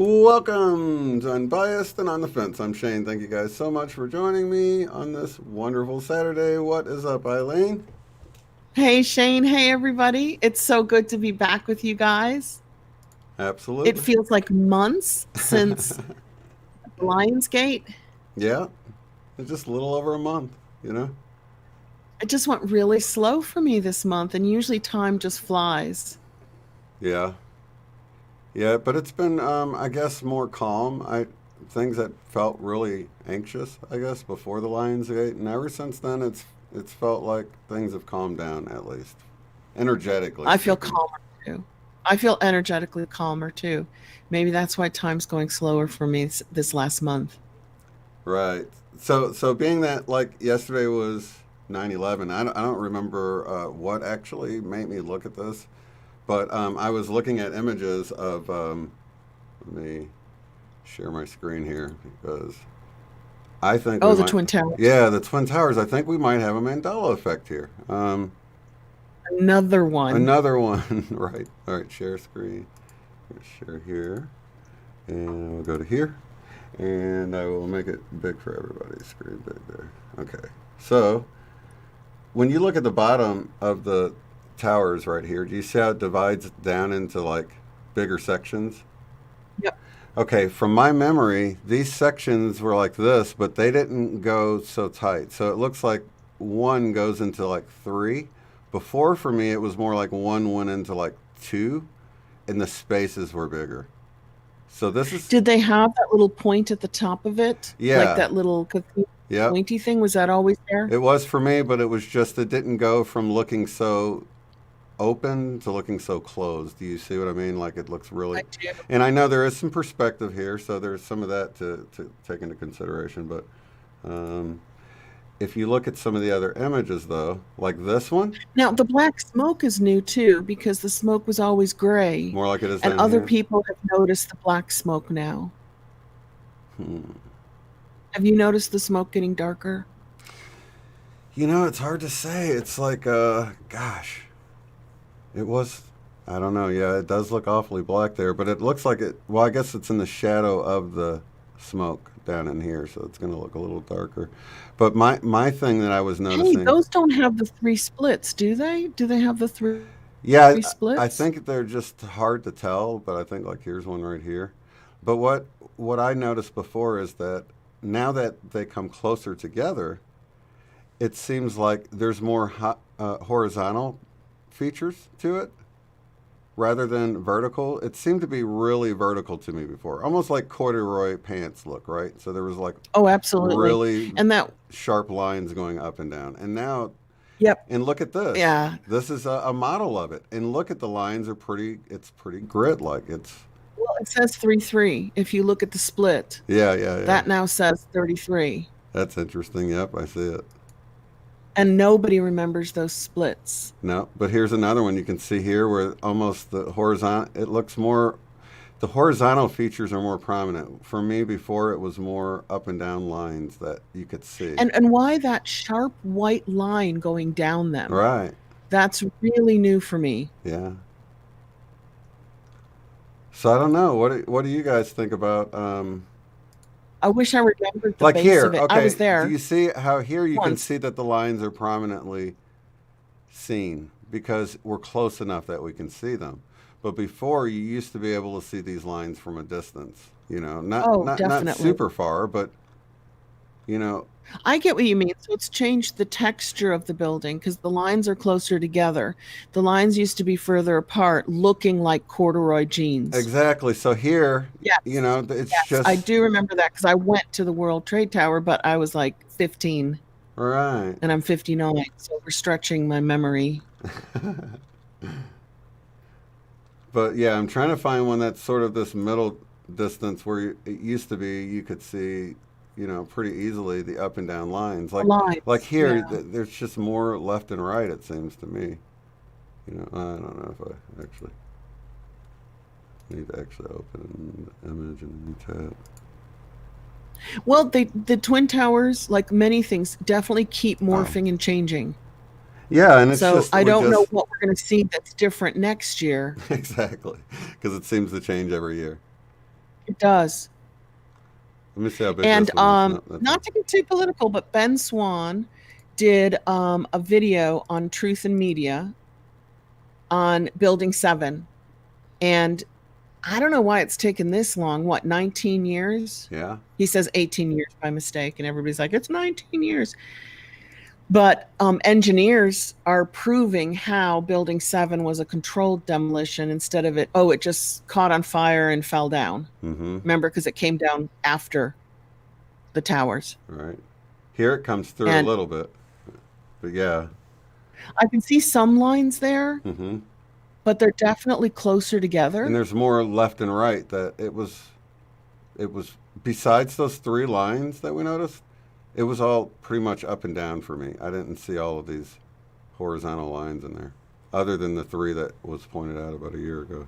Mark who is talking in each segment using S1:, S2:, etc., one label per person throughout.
S1: Welcome to Unbiased and on the Fence. I'm Shane. Thank you guys so much for joining me on this wonderful Saturday. What is up, Eileen?
S2: Hey, Shane. Hey, everybody. It's so good to be back with you guys.
S1: Absolutely.
S2: It feels like months since Lionsgate.
S1: Yeah. It's just a little over a month, you know?
S2: It just went really slow for me this month, and usually time just flies.
S1: Yeah. Yeah, but it's been, I guess, more calm. Things that felt really anxious, I guess, before the Lionsgate, and ever since then, it's felt like things have calmed down, at least energetically.
S2: I feel calmer too. I feel energetically calmer too. Maybe that's why time's going slower for me this last month.
S1: Right. So being that like yesterday was 9/11, I don't remember what actually made me look at this. But I was looking at images of, let me share my screen here because I think
S2: the Twin Towers.
S1: Yeah, the Twin Towers. I think we might have a Mandela effect here.
S2: Another one.
S1: Another one, right. All right, share screen. Share here. And we'll go to here. And I will make it big for everybody's screen big there. Okay. So when you look at the bottom of the towers right here, do you see how it divides down into like bigger sections?
S2: Yep.
S1: Okay, from my memory, these sections were like this, but they didn't go so tight. So it looks like one goes into like three. Before, for me, it was more like one went into like two, and the spaces were bigger. So this is...
S2: Did they have that little point at the top of it?
S1: Yeah.
S2: Like that little pointy thing? Was that always there?
S1: It was for me, but it was just, it didn't go from looking so open to looking so closed. Do you see what I mean? Like it looks really...
S2: I do.
S1: And I know there is some perspective here, so there's some of that to take into consideration. But if you look at some of the other images, though, like this one...
S2: Now, the black smoke is new, too, because the smoke was always gray.
S1: More like it is
S2: and
S1: down
S2: other
S1: here.
S2: people have noticed the black smoke now. Have you noticed the smoke getting darker?
S1: You know, it's hard to say. It's like, gosh... It was, I don't know, yeah, it does look awfully black there, but it looks like it, well, I guess it's in the shadow of the smoke down in here, so it's going to look a little darker. But my thing that I was noticing...
S2: Hey, those don't have the three splits, do they? Do they have the three splits?
S1: I think they're just hard to tell, but I think, like, here's one right here. But what I noticed before is that now that they come closer together, it seems like there's more horizontal features to it rather than vertical. It seemed to be really vertical to me before, almost like corduroy pants look, right? So there was like
S2: absolutely
S1: really
S2: and that
S1: sharp lines going up and down. And now,
S2: yep.
S1: And look at this.
S2: Yeah,
S1: this is a model of it. And look at the lines are pretty. It's pretty grid like. It's
S2: well, it says 33. If you look at the split,
S1: yeah.
S2: That now says 33.
S1: That's interesting. Yep, I see it.
S2: And nobody remembers those splits.
S1: No, but here's another one you can see here where almost the horizontal, it looks more, the horizontal features are more prominent. For me, before it was more up and down lines that you could see.
S2: And why that sharp white line going down them?
S1: Right.
S2: That's really new for me.
S1: Yeah. So I don't know. What do you guys think about...
S2: I wish I remembered the
S1: like
S2: base
S1: here,
S2: of it.
S1: okay.
S2: I was there.
S1: Do you see how here you can
S2: once.
S1: see that the lines are prominently seen because we're close enough that we can see them. But before, you used to be able to see these lines from a distance. You know, not super far, but you know.
S2: I get what you mean. So it's changed the texture of the building because the lines are closer together. The lines used to be further apart, looking like corduroy jeans.
S1: Exactly. So here,
S2: yes.
S1: You know, it's
S2: yes.
S1: just...
S2: I do remember that because I went to the World Trade Tower, but I was like 15.
S1: Right.
S2: and I'm 59, so we're stretching my memory.
S1: But yeah, I'm trying to find one that's sort of this middle distance where it used to be you could see, pretty easily the up and down lines.
S2: The
S1: Like
S2: lines,
S1: here,
S2: yeah.
S1: there's just more left and right. It seems to me. I don't know if I actually need to actually open an image and new tab.
S2: Well, the Twin Towers, like many things, definitely keep
S1: Oh,
S2: morphing and changing.
S1: yeah, and it's
S2: So
S1: just
S2: I
S1: we
S2: don't know
S1: just
S2: what we're going to see that's different next year.
S1: exactly because it seems to change every year.
S2: It does.
S1: Let me see how big
S2: And
S1: this one is. No, that's
S2: not to get too political, but Ben Swan did a video on Truth and Media on Building 7. And I don't know why it's taken this long. What, 19 years?
S1: yeah,
S2: He says 18 years by mistake, and everybody's like, it's 19 years. But engineers are proving how Building 7 was a controlled demolition instead of it just caught on fire and fell down.
S1: mm-hmm,
S2: Remember, because it came down after the towers.
S1: right. Here it comes through a
S2: And
S1: little bit, but yeah,
S2: I can see some lines there,
S1: mm-hmm.
S2: but they're definitely closer
S1: And
S2: together.
S1: there's more left and right that it was besides those three lines that we noticed, it was all pretty much up and down for me. I didn't see all of these horizontal lines in there, other than the three that was pointed out about a year ago.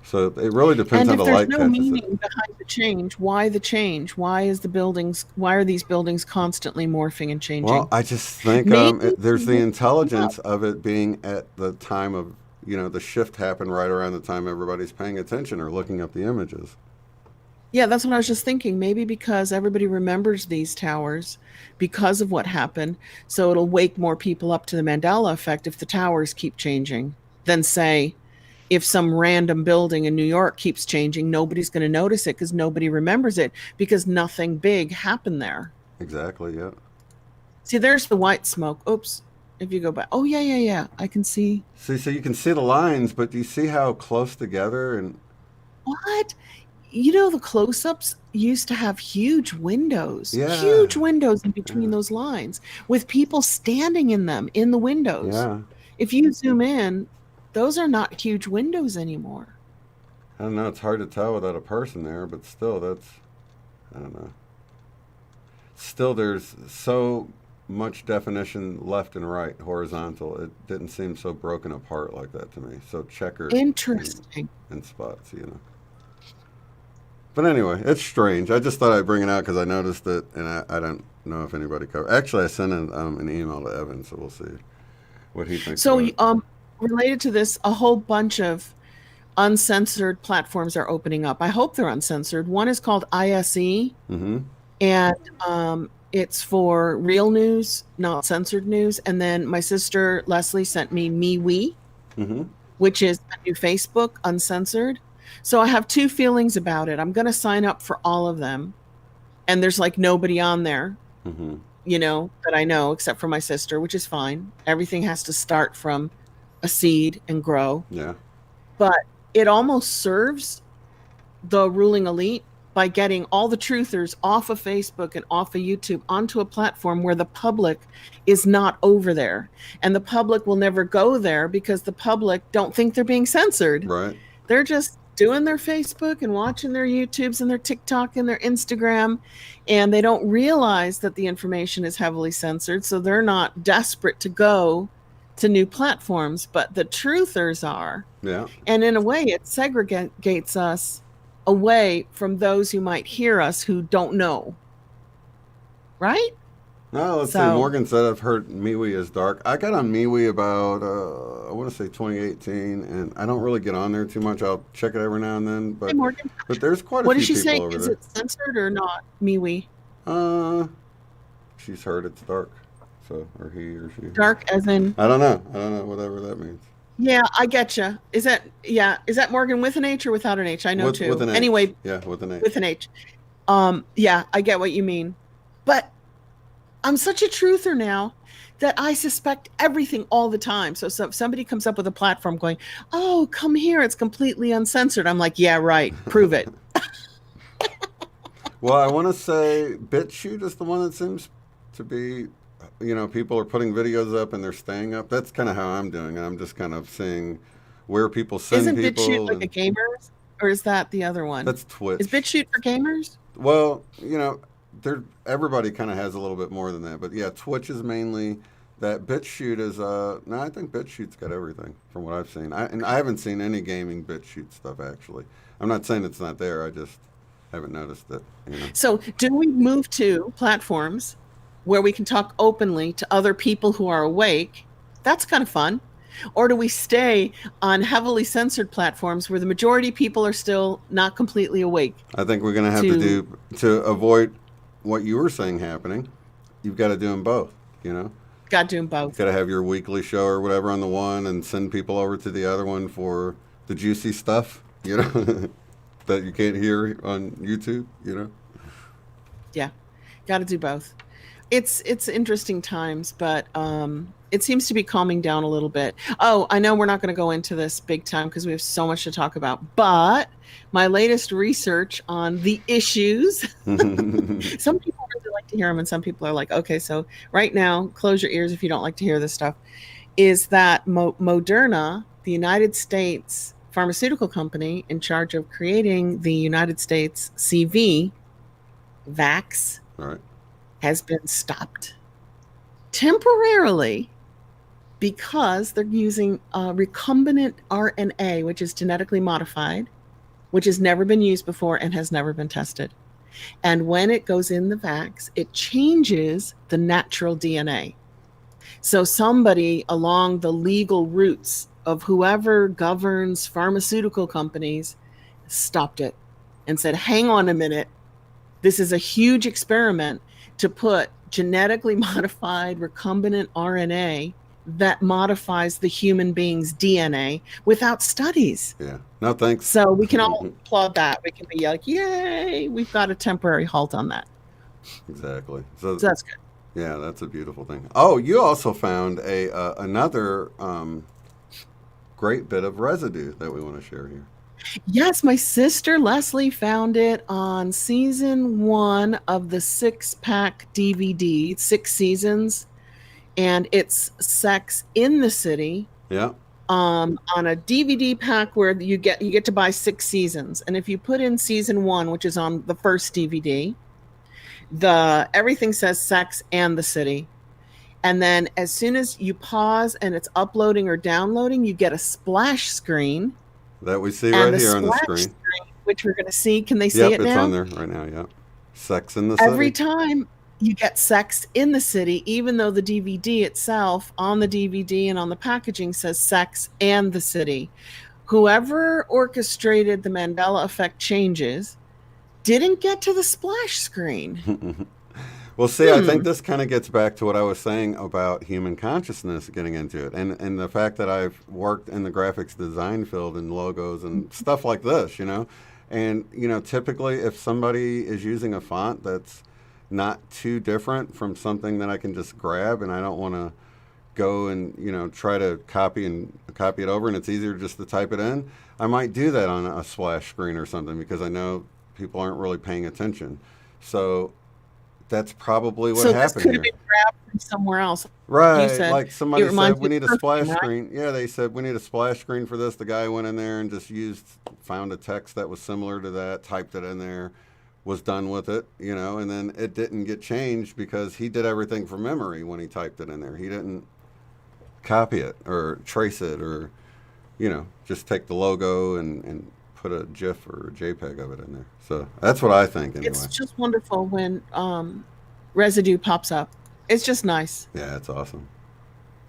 S1: So it really depends
S2: And
S1: how
S2: if
S1: the
S2: there's
S1: light
S2: no
S1: catches it.
S2: meaning behind the change, why the change? Why are these buildings constantly morphing and
S1: Well,
S2: changing?
S1: I just think
S2: Maybe
S1: there's the
S2: up.
S1: intelligence of it being at the time of, the shift happened right around the time everybody's paying attention or looking up the images.
S2: Yeah, that's what I was just thinking. Maybe because everybody remembers these towers because of what happened, so it'll wake more people up to the Mandela effect if the towers keep changing than say if some random building in New York keeps changing, nobody's going to notice it because nobody remembers it because nothing big happened there.
S1: Exactly, yeah.
S2: See, there's the white smoke. Oops. If you go back. Oh, yeah, yeah, yeah. I can see.
S1: See, so you can see the lines, but do you see how close together and
S2: What? The close ups used to have
S1: yeah,
S2: huge windows in between
S1: yeah,
S2: those lines with people standing in them in the windows.
S1: yeah.
S2: If you zoom in, those are not huge windows anymore.
S1: I don't know. It's hard to tell without a person there, but still, I don't know. Still, there's so much definition left and right, horizontal. It didn't seem so broken apart like that to me. So checkered
S2: Interesting.
S1: in spots. But anyway, it's strange. I just thought I'd bring it out because I noticed it, and I don't know if anybody covered. Actually, I sent an email to Evan, so we'll see what he thinks
S2: So,
S1: about it.
S2: related to this, a whole bunch of uncensored platforms are opening up. I hope they're uncensored. One is called ISE,
S1: Mm-hmm.
S2: and it's for real news, not censored news. And then my sister Leslie sent me MeWe,
S1: Mm-hmm.
S2: which is a new Facebook, uncensored. So I have two feelings about it. I'm going to sign up for all of them, and there's like nobody on there,
S1: Mm-hmm.
S2: that I know except for my sister, which is fine. Everything has to start from a seed and grow.
S1: Yeah.
S2: But it almost serves the ruling elite by getting all the truthers off of Facebook and off of YouTube onto a platform where the public is not over there. And the public will never go there because the public don't think they're being censored.
S1: Right.
S2: They're just doing their Facebook and watching their YouTubes and their TikTok and their Instagram, and they don't realize that the information is heavily censored, so they're not desperate to go to new platforms, but the truthers are.
S1: Yeah.
S2: And in a way, it segregates us away from those who might hear us who don't know. Right?
S1: No, let's see.
S2: So,
S1: Morgan said I've heard MeWe is dark. I got on MeWe about I want to say 2018, and I don't really get on there too much. I'll check it every now and then,
S2: hey,
S1: but
S2: Morgan,
S1: there's quite a
S2: what is
S1: few
S2: she
S1: people
S2: saying?
S1: over
S2: Is
S1: there.
S2: it censored or not, MeWe?
S1: Uh, she's heard it's dark, so or he or she.
S2: Dark as in,
S1: I don't know. I don't know whatever that means.
S2: yeah, I get you. Is that Morgan with an H or without an H? I know
S1: With
S2: too.
S1: an H.
S2: Anyway,
S1: Yeah, with an H.
S2: with an H. Yeah, I get what you mean. But I'm such a truther now that I suspect everything all the time. So if somebody comes up with a platform going, "Oh, come here, it's completely uncensored." I'm like, "Yeah, right. Prove it."
S1: Well, I want to say BitChute is the one that seems to be, people are putting videos up and they're staying up. That's kind of how I'm doing it. I'm just kind of seeing where people send
S2: Isn't BitChute
S1: people,
S2: like a
S1: and
S2: gamers, or is that the other one?
S1: that's
S2: Is
S1: Twitch.
S2: BitChute for gamers?
S1: Well, there everybody kind of has a little bit more than that, but yeah, Twitch is mainly that. BitChute is no, I think BitChute's got everything from what I've seen. I haven't seen any gaming BitChute stuff actually. I'm not saying it's not there. I just haven't noticed it.
S2: So, do we move to platforms where we can talk openly to other people who are awake? That's kind of fun. Or do we stay on heavily censored platforms where the majority of people are still not completely awake?
S1: I think we're going to have to avoid what you were saying happening. You've got to do them both.
S2: Got to do them both.
S1: Got to have your weekly show or whatever on the one, and send people over to the other one for the juicy stuff. That you can't hear on YouTube.
S2: Yeah, got to do both. It's interesting times, but it seems to be calming down a little bit. Oh, I know we're not going to go into this big time because we have so much to talk about, but my latest research on the issues, some people really like to hear them and some people are like, okay, so right now, close your ears if you don't like to hear this stuff, is that Moderna, the United States pharmaceutical company in charge of creating the United States CV, Vax,
S1: All right.
S2: has been stopped temporarily because they're using recombinant RNA, which is genetically modified, which has never been used before and has never been tested. And when it goes in the vax, it changes the natural DNA. So somebody along the legal routes of whoever governs pharmaceutical companies stopped it and said, hang on a minute. This is a huge experiment to put genetically modified recombinant RNA that modifies the human being's DNA without studies.
S1: Yeah. No, thanks.
S2: So we can all applaud that. We can be like, yay, we've got a temporary halt on that.
S1: Exactly.
S2: So that's good.
S1: Yeah, that's a beautiful thing. Oh, you also found another great bit of residue that we want to share here.
S2: Yes, my sister Leslie found it on season 1 of the 6-pack DVD, 6 seasons, and it's Sex in the City.
S1: Yeah.
S2: On a DVD pack where you get to buy 6 seasons, and if you put in season 1, which is on the first DVD, everything says Sex and the City. And then as soon as you pause and it's uploading or downloading, you get a splash screen.
S1: That we see right here on the screen.
S2: Which we're going to see. Can they see it now?
S1: Yep, it's on there right now, yeah. Sex in the
S2: City. Every
S1: City.
S2: time you get Sex in the City, even though the DVD itself, on the DVD and on the packaging, says Sex and the City. Whoever orchestrated the Mandela effect changes didn't get to the splash screen.
S1: Well, see, I think this kind of gets back to what I was saying about human consciousness getting into it, and the fact that I've worked in the graphics design field and logos and stuff like this, and typically if somebody is using a font that's not too different from something that I can just grab, and I don't want to go and try to copy it over, and it's easier just to type it in, I might do that on a splash screen or something because I know people aren't really paying attention. So that's probably what happened here. So this could have
S2: been grabbed from somewhere else.
S1: Right. Like somebody said, we need a splash screen. Yeah, they said, we need a splash screen for this. The guy went in there and just found a text that was similar to that, typed it in there, was done with it, and then it didn't get changed because he did everything from memory when he typed it in there. He didn't copy it or trace it or, just take the logo and put a GIF or a JPEG of it in there. So that's what I think anyway.
S2: It's just wonderful when residue pops up. It's just nice.
S1: Yeah, it's awesome.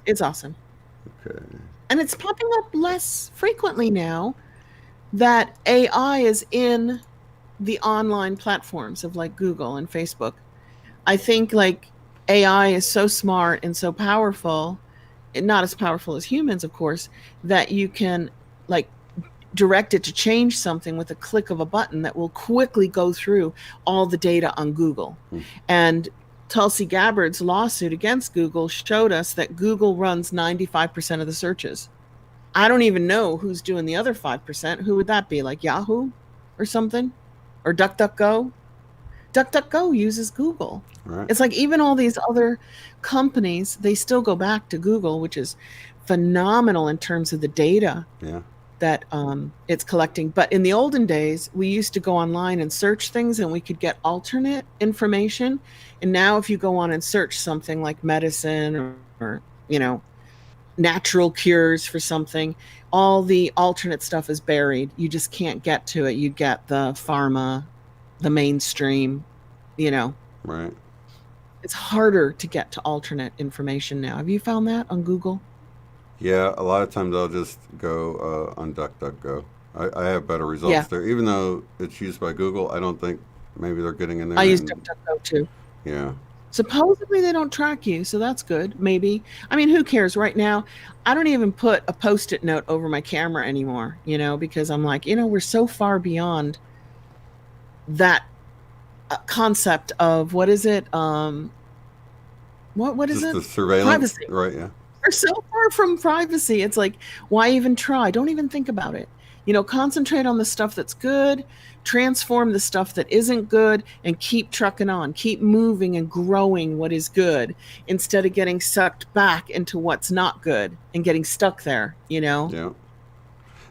S2: It's awesome.
S1: Okay.
S2: And it's popping up less frequently now that AI is in the online platforms of like Google and Facebook. I think like AI is so smart and so powerful, and not as powerful as humans, of course, that you can like direct it to change something with a click of a button that will quickly go through all the data on Google. And Tulsi Gabbard's lawsuit against Google showed us that Google runs 95% of the searches. I don't even know who's doing the other 5%. Who would that be? Like Yahoo or something? Or DuckDuckGo? DuckDuckGo uses Google.
S1: Right.
S2: It's like even all these other companies, they still go back to Google, which is phenomenal in terms of the data
S1: Yeah.
S2: that it's collecting. But in the olden days, we used to go online and search things and we could get alternate information. And now if you go on and search something like medicine or you know, natural cures for something, all the alternate stuff is buried. You just can't get to it. You get the pharma, the mainstream, you know.
S1: Right.
S2: It's harder to get to alternate information now. Have you found that on Google?
S1: Yeah, a lot of times I'll just go on DuckDuckGo. I have better
S2: Yeah,
S1: results there. Even though it's used by Google, I don't think maybe they're getting in there.
S2: I use
S1: And
S2: DuckDuckGo too.
S1: yeah,
S2: Supposedly they don't track you, so that's good. Maybe. I mean, who cares right now? I don't even put a post-it note over my camera anymore, you know, because I'm like, we're so far beyond that concept of what is it? What is
S1: just
S2: it?
S1: the surveillance,
S2: Privacy.
S1: right? Yeah,
S2: We're so far from privacy. It's like, why even try? Don't even think about it. Concentrate on the stuff that's good, transform the stuff that isn't good, and keep trucking on. Keep moving and growing what is good instead of getting sucked back into what's not good and getting stuck there.
S1: yeah.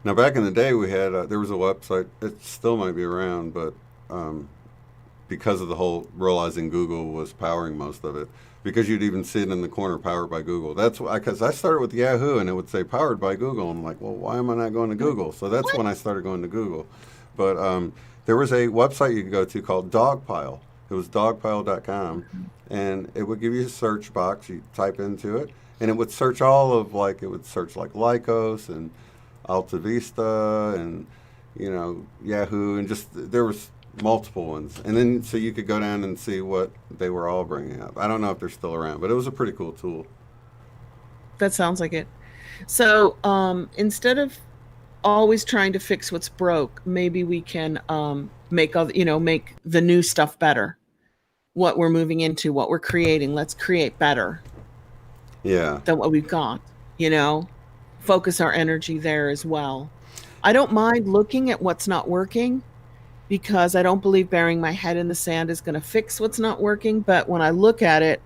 S1: Now back in the day, we had there was a website. It still might be around, but um, because of the whole realizing Google was powering most of it, because you'd even see it in the corner, powered by Google. That's why, because I started with Yahoo and it would say powered by Google. I'm like, well, why am I not going to Google? So that's when I started going to Google. But there was a website you could go to called Dogpile. It was dogpile.com, and it would give you a search box. You type into it, and it would search it would search like Lycos and Alta Vista and Yahoo, and just there was multiple ones, and then so you could go down and see what they were all bringing up. I don't know if they're still around, but it was a pretty cool tool.
S2: That sounds like it. So instead of always trying to fix what's broke, maybe we can make the new stuff better. What we're moving into, what we're creating, let's create better
S1: Yeah,
S2: than what we've got. You know, focus our energy there as well. I don't mind looking at what's not working because I don't believe burying my head in the sand is going to fix what's not working. But when I look at it,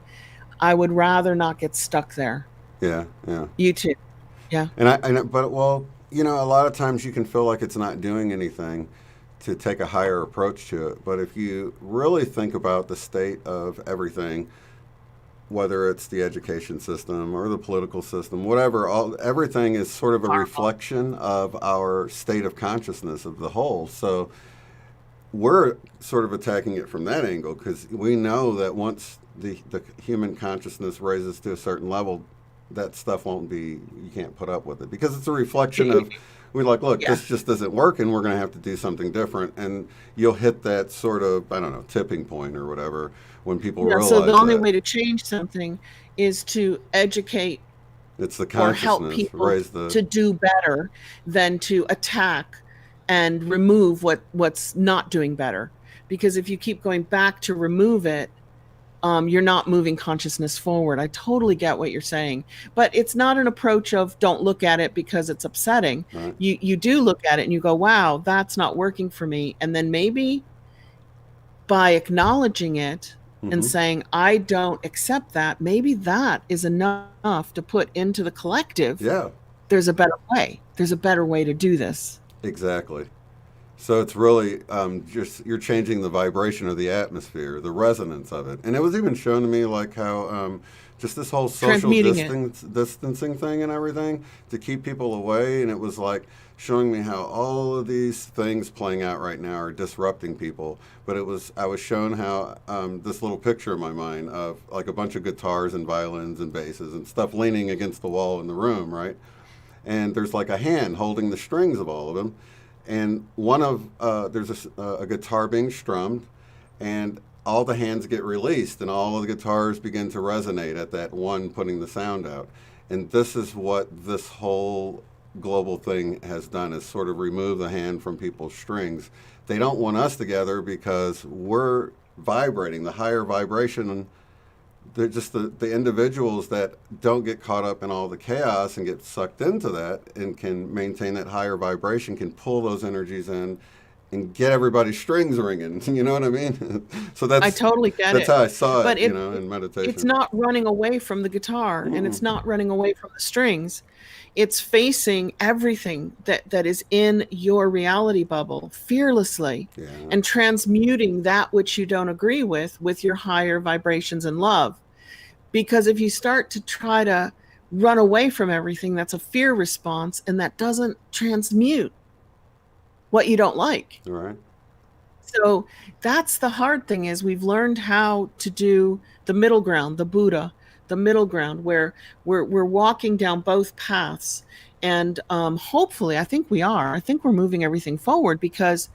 S2: I would rather not get stuck there.
S1: yeah, yeah.
S2: You too. Yeah.
S1: But well, a lot of times you can feel like it's not doing anything to take a higher approach to it. But if you really think about the state of everything, whether it's the education system or the political system, whatever, everything is sort of a reflection of our state of consciousness of the whole. So we're sort of attacking it from that angle because we know that once the human consciousness raises to a certain level, that stuff won't be, you can't put up with it because it's a reflection of, we're like, look,
S2: Yeah.
S1: this just isn't working. We're going to have to do something different. And you'll hit that sort of, I don't know, tipping point or whatever when people
S2: Yeah,
S1: realize
S2: so the only
S1: that
S2: way to change something is to educate
S1: it's the
S2: or help
S1: consciousness,
S2: people
S1: raise the,
S2: to do better than to attack and remove what's not doing better. Because if you keep going back to remove it, you're not moving consciousness forward. I totally get what you're saying, but it's not an approach of don't look at it because it's upsetting.
S1: right?
S2: You do look at it and you go, wow, that's not working for me. And then maybe by acknowledging it and
S1: Hmm.
S2: saying, I don't accept that, maybe that is enough to put into the collective.
S1: Yeah,
S2: There's a better way. There's a better way to do this.
S1: exactly. So it's really just you're changing the vibration of the atmosphere, the resonance of it. And it was even shown to me like how just this whole social
S2: Transmuting it.
S1: distancing thing and everything to keep people away. And it was like showing me how all of these things playing out right now are disrupting people. But I was shown how this little picture in my mind of like a bunch of guitars and violins and basses and stuff leaning against the wall in the room, right? And there's like a hand holding the strings of all of them, and there's a guitar being strummed, and all the hands get released, and all of the guitars begin to resonate at that one putting the sound out. And this is what this whole global thing has done, is sort of remove the hand from people's strings. They don't want us together because we're vibrating, the higher vibration. They're just the individuals that don't get caught up in all the chaos and get sucked into that and can maintain that higher vibration, can pull those energies in and get everybody's strings ringing. You know what I mean? So
S2: I totally get
S1: that's
S2: it.
S1: how I saw
S2: But
S1: it, you know, in
S2: it's
S1: meditation.
S2: not running away from the guitar, and it's
S1: Mm-mm.
S2: not running away from the strings. It's facing everything that is in your reality bubble fearlessly
S1: Yeah.
S2: and transmuting that which you don't agree with your higher vibrations and love. Because if you start to try to run away from everything, that's a fear response, and that doesn't transmute what you don't like.
S1: All right.
S2: So that's the hard thing, is we've learned how to do the middle ground, the Buddha, the middle ground, where we're walking down both paths. And hopefully, I think we are. I think we're moving everything forward, because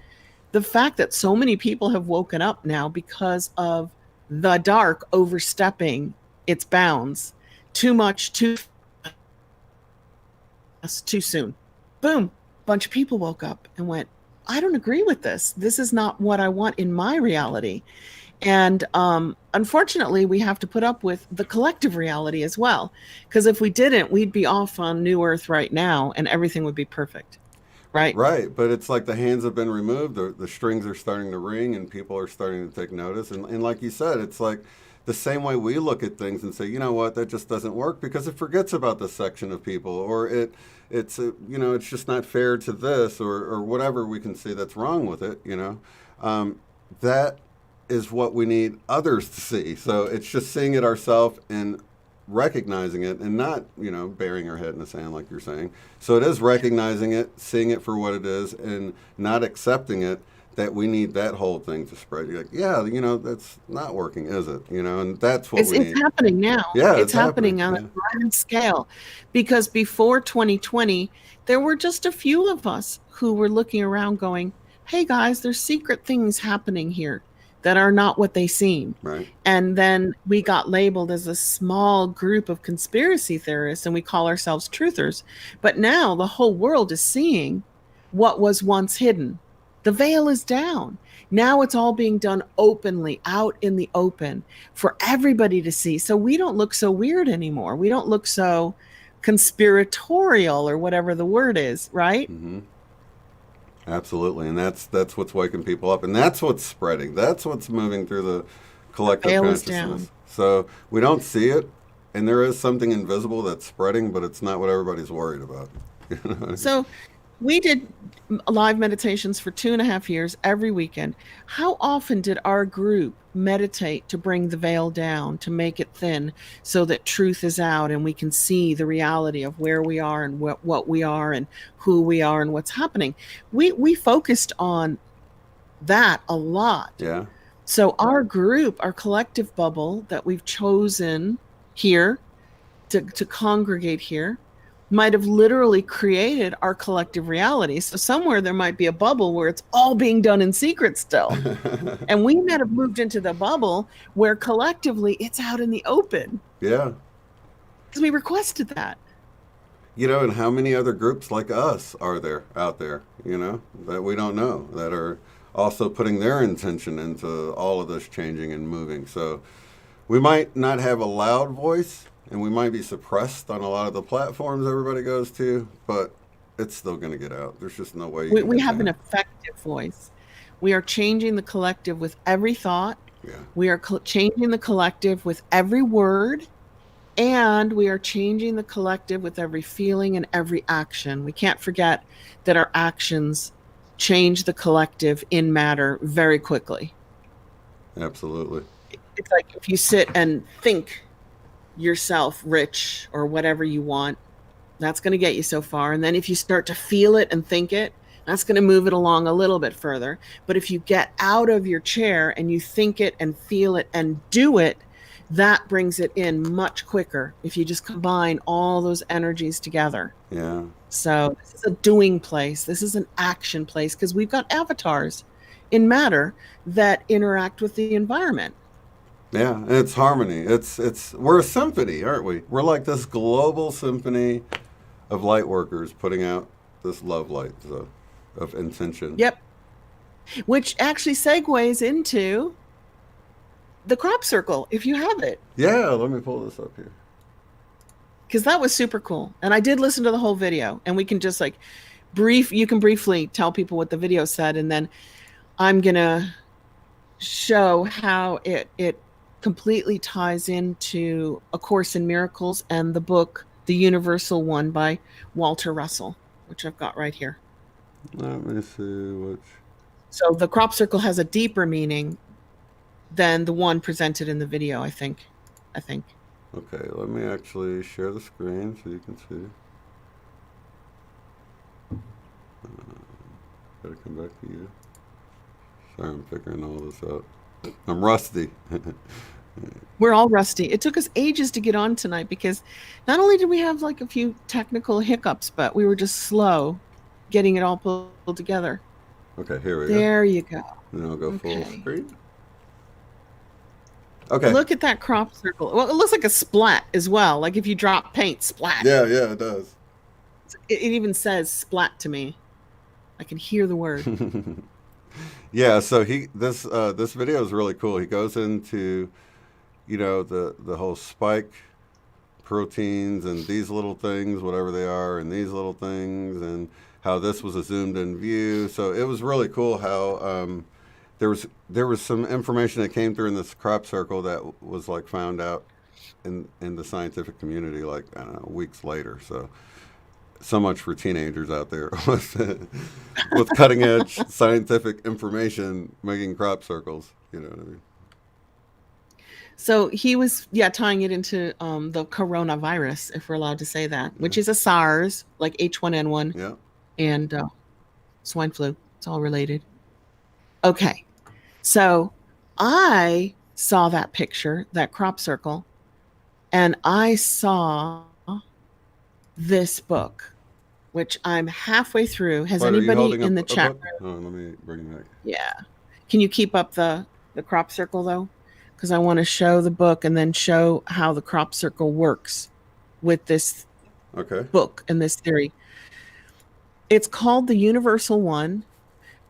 S2: the fact that so many people have woken up now because of the dark overstepping its bounds, too much, too fast, too soon. Boom, bunch of people woke up and went, I don't agree with this. This is not what I want in my reality. And unfortunately, we have to put up with the collective reality as well. Because if we didn't, we'd be off on New Earth right now and everything would be perfect. Right?
S1: Right, but it's like the hands have been removed, the strings are starting to ring, and people are starting to take notice. And like you said, it's like the same way we look at things and say, you know what, that just doesn't work, because it forgets about this section of people, or you know, it's just not fair to this, or whatever we can see that's wrong with it. You know, that is what we need others to see. So it's just seeing it ourselves and recognizing it, and not, you know, burying our head in the sand like you're saying. So it is recognizing it, seeing it for what it is, and not accepting it, that we need that whole thing to spread. You're like, yeah, you know, that's not working, is it? You know, and that's what we need.
S2: It's happening now.
S1: Yeah,
S2: It's
S1: it's happening.
S2: happening on
S1: Yeah.
S2: a grand scale, because before 2020, there were just a few of us who were looking around going, hey guys, there's secret things happening here that are not what they seem.
S1: Right.
S2: And then we got labeled as a small group of conspiracy theorists, and we call ourselves truthers. But now the whole world is seeing what was once hidden. The veil is down. Now it's all being done openly, out in the open, for everybody to see. So we don't look so weird anymore. We don't look so conspiratorial, or whatever the word is, right?
S1: Mm-hmm. Absolutely, and that's what's waking people up, and that's what's spreading. That's what's moving through the collective
S2: Veil is
S1: consciousness.
S2: down.
S1: So we don't see it, and there is something invisible that's spreading, but it's not what everybody's worried about. You know what I mean?
S2: So we did live meditations for 2.5 years every weekend. How often did our group meditate to bring the veil down, to make it thin, so that truth is out and we can see the reality of where we are and what we are and who we are and what's happening? We focused on that a lot.
S1: Yeah.
S2: So our group, our collective bubble that we've chosen here to congregate here, might have literally created our collective reality. So somewhere there might be a bubble where it's all being done in secret still. And we might have moved into the bubble where collectively it's out in the open,
S1: Yeah.
S2: because we requested that.
S1: You know, and how many other groups like us are there out there, you know, that we don't know, that are also putting their intention into all of this changing and moving. So we might not have a loud voice, and we might be suppressed on a lot of the platforms everybody goes to, but it's still going to get out. There's just no way you can
S2: We have an
S1: contain
S2: effective voice. We are changing the collective with every thought.
S1: it. Yeah.
S2: We are changing the collective with every word. And we are changing the collective with every feeling and every action. We can't forget that our actions change the collective in matter very quickly.
S1: Absolutely.
S2: It's like if you sit and think yourself rich or whatever you want, that's going to get you so far. And then if you start to feel it and think it, that's going to move it along a little bit further. But if you get out of your chair and you think it and feel it and do it, that brings it in much quicker if you just combine all those energies together.
S1: Yeah.
S2: So this is a doing place. This is an action place, because we've got avatars in matter that interact with the environment.
S1: Yeah, and it's harmony. We're a symphony, aren't we? We're like this global symphony of light workers putting out this love light of intention.
S2: Yep. Which actually segues into the crop circle, if you have it.
S1: Yeah, let me pull this up here.
S2: Because that was super cool. And I did listen to the whole video, and we can just like You can briefly tell people what the video said, and then I'm going to show how it completely ties into A Course in Miracles and the book The Universal One by Walter Russell, which I've got right here.
S1: Let me see which.
S2: So the crop circle has a deeper meaning than the one presented in the video, I think.
S1: Okay, let me actually share the screen so you can see. Gotta come back to you. Sorry, I'm figuring all this out. I'm rusty.
S2: We're all rusty. It took us ages to get on tonight because not only did we have like a few technical hiccups, but we were just slow getting it all pulled together.
S1: Okay, here we go.
S2: There you go.
S1: And then I'll go full
S2: Okay.
S1: screen. Okay.
S2: Look at that crop circle. Well, it looks like a splat as well. Like if you drop paint, splat.
S1: Yeah, it does.
S2: It even says splat to me. I can hear the word.
S1: Yeah, so this video is really cool. He goes into, the whole spike proteins and these little things, whatever they are, and these little things, and how this was a zoomed in view. So it was really cool how there was some information that came through in this crop circle that was like found out in the scientific community, like, I don't know, weeks later. So much for teenagers out there with cutting edge scientific information making crop circles. You know what I mean?
S2: So he was, tying it into the coronavirus, if we're allowed to say that, which is a SARS, like H1N1,
S1: Yeah.
S2: and swine flu. It's all related. Okay. So I saw that picture, that crop circle, and I saw this book, which I'm halfway through. Has anybody in the chat room?
S1: Oh, let me bring it back.
S2: Yeah. Can you keep up the crop circle though? Because I want to show the book and then show how the crop circle works with this book and this theory. It's called The Universal One.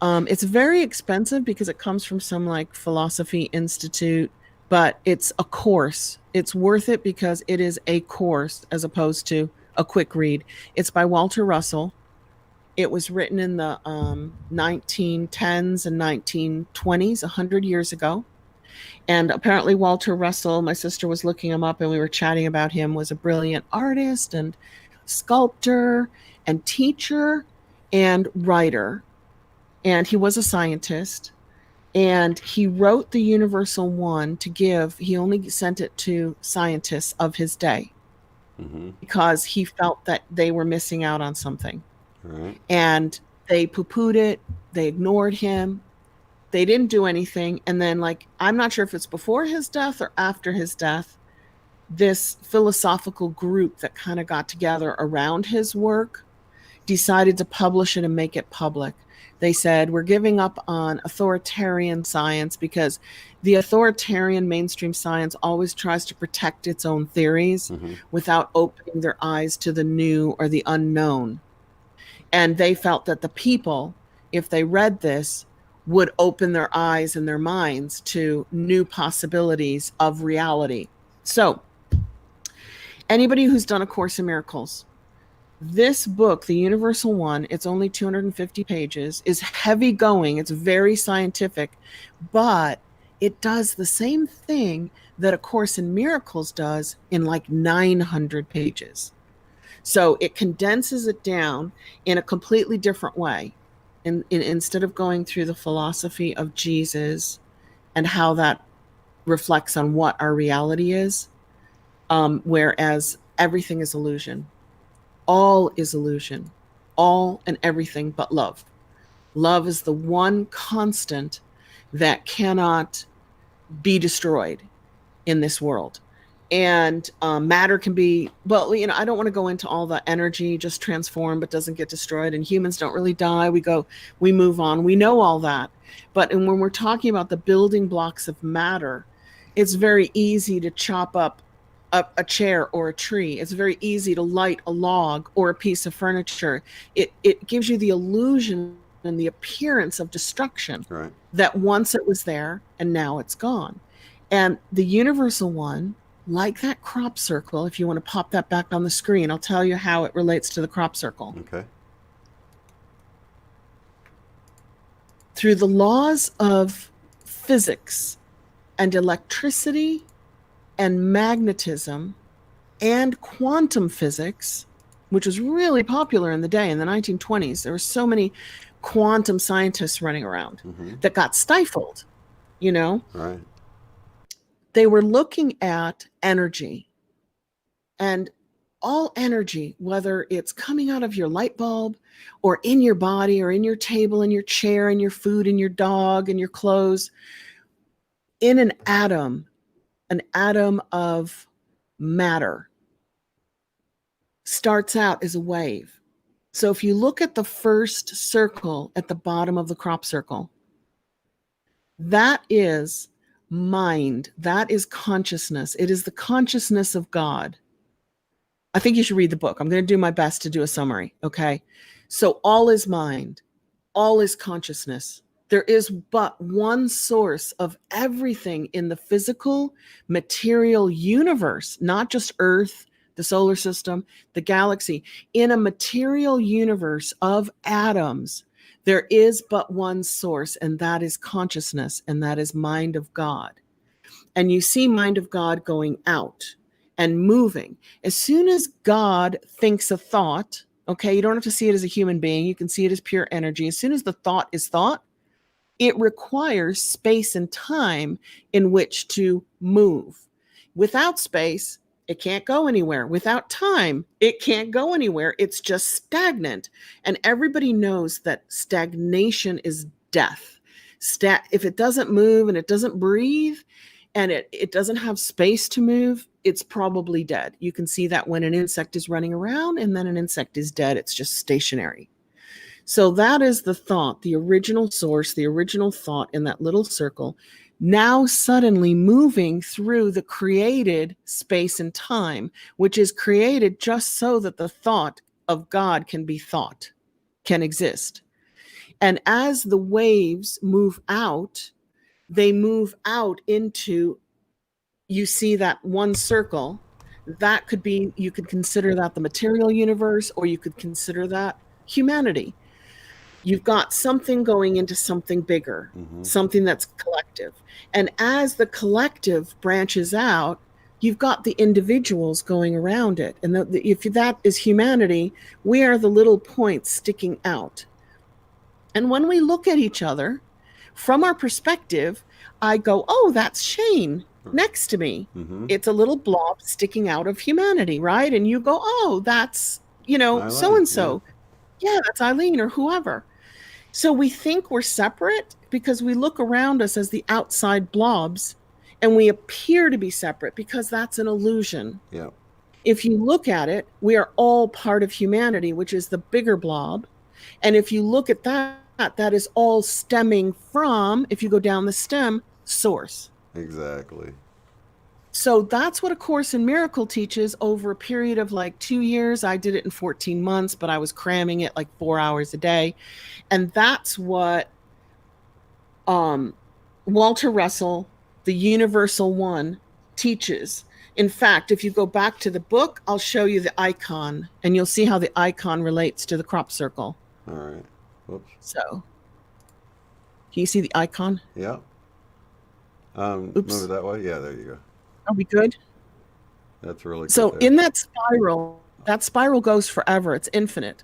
S2: It's very expensive because it comes from some like philosophy institute, but it's a course. It's worth it because it is a course as opposed to a quick read. It's by Walter Russell. It was written in the 1910s and 1920s, 100 years ago. And apparently Walter Russell, my sister was looking him up and we were chatting about him, was a brilliant artist and sculptor and teacher and writer. And he was a scientist. And he wrote The Universal One to give, he only sent it to scientists of his day. Mm-hmm. Because he felt that they were missing out on something.
S1: Right.
S2: And they poo-pooed it. They ignored him. They didn't do anything. And then, like, I'm not sure if it's before his death or after his death, this philosophical group that kind of got together around his work decided to publish it and make it public. They said, we're giving up on authoritarian science because the authoritarian mainstream science always tries to protect its own theories without opening their eyes to the new or the unknown. And they felt that the people, if they read this, would open their eyes and their minds to new possibilities of reality. So, anybody who's done A Course in Miracles, this book, The Universal One, it's only 250 pages, is heavy going. It's very scientific, but it does the same thing that A Course in Miracles does in like 900 pages. So it condenses it down in a completely different way. Instead of going through the philosophy of Jesus and how that reflects on what our reality is, whereas everything is illusion. All is illusion. All and everything but love. Love is the one constant that cannot be destroyed in this world. And matter can be, I don't want to go into all the energy just transform but doesn't get destroyed, and humans don't really die. We move on. We know all that. But when we're talking about the building blocks of matter, it's very easy to chop up a chair or a tree. It's very easy to light a log or a piece of furniture. It gives you the illusion and the appearance of destruction,
S1: right,
S2: that once it was there and now it's gone. And the Universal One, like that crop circle, if you want to pop that back on the screen, I'll tell you how it relates to the crop circle.
S1: Okay.
S2: through the laws of physics and electricity and magnetism and quantum physics, which was really popular in the day in the 1920s. There were so many quantum scientists running around that got stifled, you know?
S1: Right.
S2: They were looking at energy, and all energy, whether it's coming out of your light bulb or in your body or in your table, in your chair, in your food, in your dog, in your clothes, in an atom of matter starts out as a wave. So if you look at the first circle at the bottom of the crop circle, that is mind. That is consciousness. It is the consciousness of God. I think you should read the book. I'm going to do my best to do a summary. Okay. So all is mind, all is consciousness. There is but one source of everything in the physical, material universe, not just Earth, the solar system, the galaxy. In a material universe of atoms, there is but one source, and that is consciousness, and that is mind of God. And you see mind of God going out and moving. As soon as God thinks a thought, okay, you don't have to see it as a human being, you can see it as pure energy. As soon as the thought is thought, it requires space and time in which to move. Without space, it can't go anywhere. Without time, it can't go anywhere. It's just stagnant. And everybody knows that stagnation is death. If it doesn't move and it doesn't breathe and it doesn't have space to move, it's probably dead. You can see that when an insect is running around and then an insect is dead, it's just stationary. So that is the thought, the original source, the original thought in that little circle, now suddenly moving through the created space and time, which is created just so that the thought of God can be thought, can exist. And as the waves move out, they move out into, you see that one circle, that could be, you could consider that the material universe, or you could consider that humanity. You've got something going into something bigger, something that's collective. And as the collective branches out, you've got the individuals going around it. And if that is humanity, we are the little points sticking out. And when we look at each other, from our perspective, I go, oh, that's Shane next to me. It's a little blob sticking out of humanity, right? And you go, oh, that's,
S1: Eileen,
S2: so-and-so. Yeah, that's Eileen or whoever. So we think we're separate because we look around us as the outside blobs, and we appear to be separate because that's an illusion.
S1: Yeah.
S2: If you look at it, we are all part of humanity, which is the bigger blob. And if you look at that, that is all stemming from, if you go down the stem, source.
S1: Exactly.
S2: So that's what A Course in Miracle teaches over a period of like 2 years. I did it in 14 months, but I was cramming it like 4 hours a day. And that's what Walter Russell, the Universal One, teaches. In fact, if you go back to the book, I'll show you the icon, and you'll see how the icon relates to the crop circle.
S1: All right. Whoops.
S2: So, can you see the icon?
S1: Yeah.
S2: Oops.
S1: Move it that way. Yeah, there you go.
S2: Are we good?
S1: That's really good.
S2: So in that spiral goes forever. It's infinite.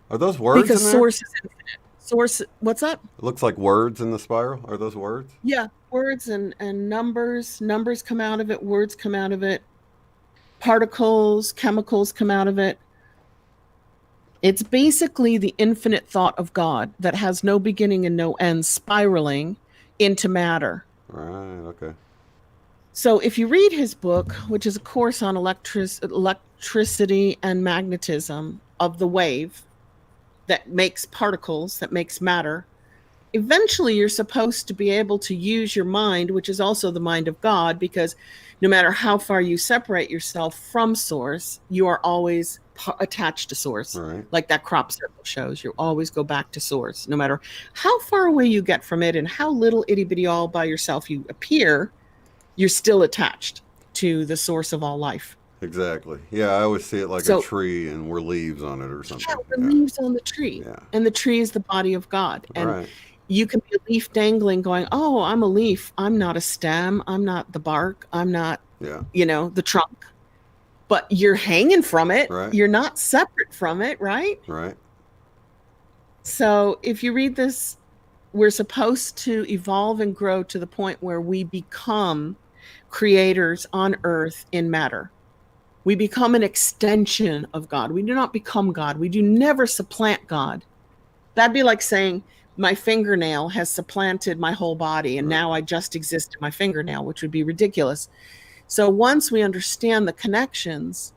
S1: Are those words
S2: because
S1: in there?
S2: source is infinite. Source, what's that?
S1: It looks like words in the spiral. Are those words?
S2: Yeah, words and numbers. Numbers come out of it. Words come out of it. Particles, chemicals come out of it. It's basically the infinite thought of God that has no beginning and no end, spiraling into matter.
S1: Right, okay.
S2: So if you read his book, which is a course on electricity and magnetism of the wave that makes particles, that makes matter, eventually you're supposed to be able to use your mind, which is also the mind of God, because no matter how far you separate yourself from source, you are always attached to source.
S1: Right.
S2: Like that crop circle shows, you always go back to source. No matter how far away you get from it and how little itty bitty all by yourself you appear, you're still attached to the source of all life.
S1: Exactly. Yeah, I always see it like a tree and we're leaves on it or something.
S2: Yeah, we're leaves on the tree.
S1: Yeah.
S2: And the tree is the body of God. And
S1: right.
S2: You can be a leaf dangling going, oh, I'm a leaf. I'm not a stem. I'm not the bark. I'm not,
S1: Yeah.
S2: the trunk. But you're hanging from it.
S1: Right.
S2: You're not separate from it, right?
S1: Right.
S2: So if you read this, we're supposed to evolve and grow to the point where we become creators on earth in matter. We become an extension of God. We do not become God. We do never supplant God. That'd be like saying my fingernail has supplanted my whole body and
S1: Right.
S2: now I just exist in my fingernail, which would be ridiculous. So once we understand the connections,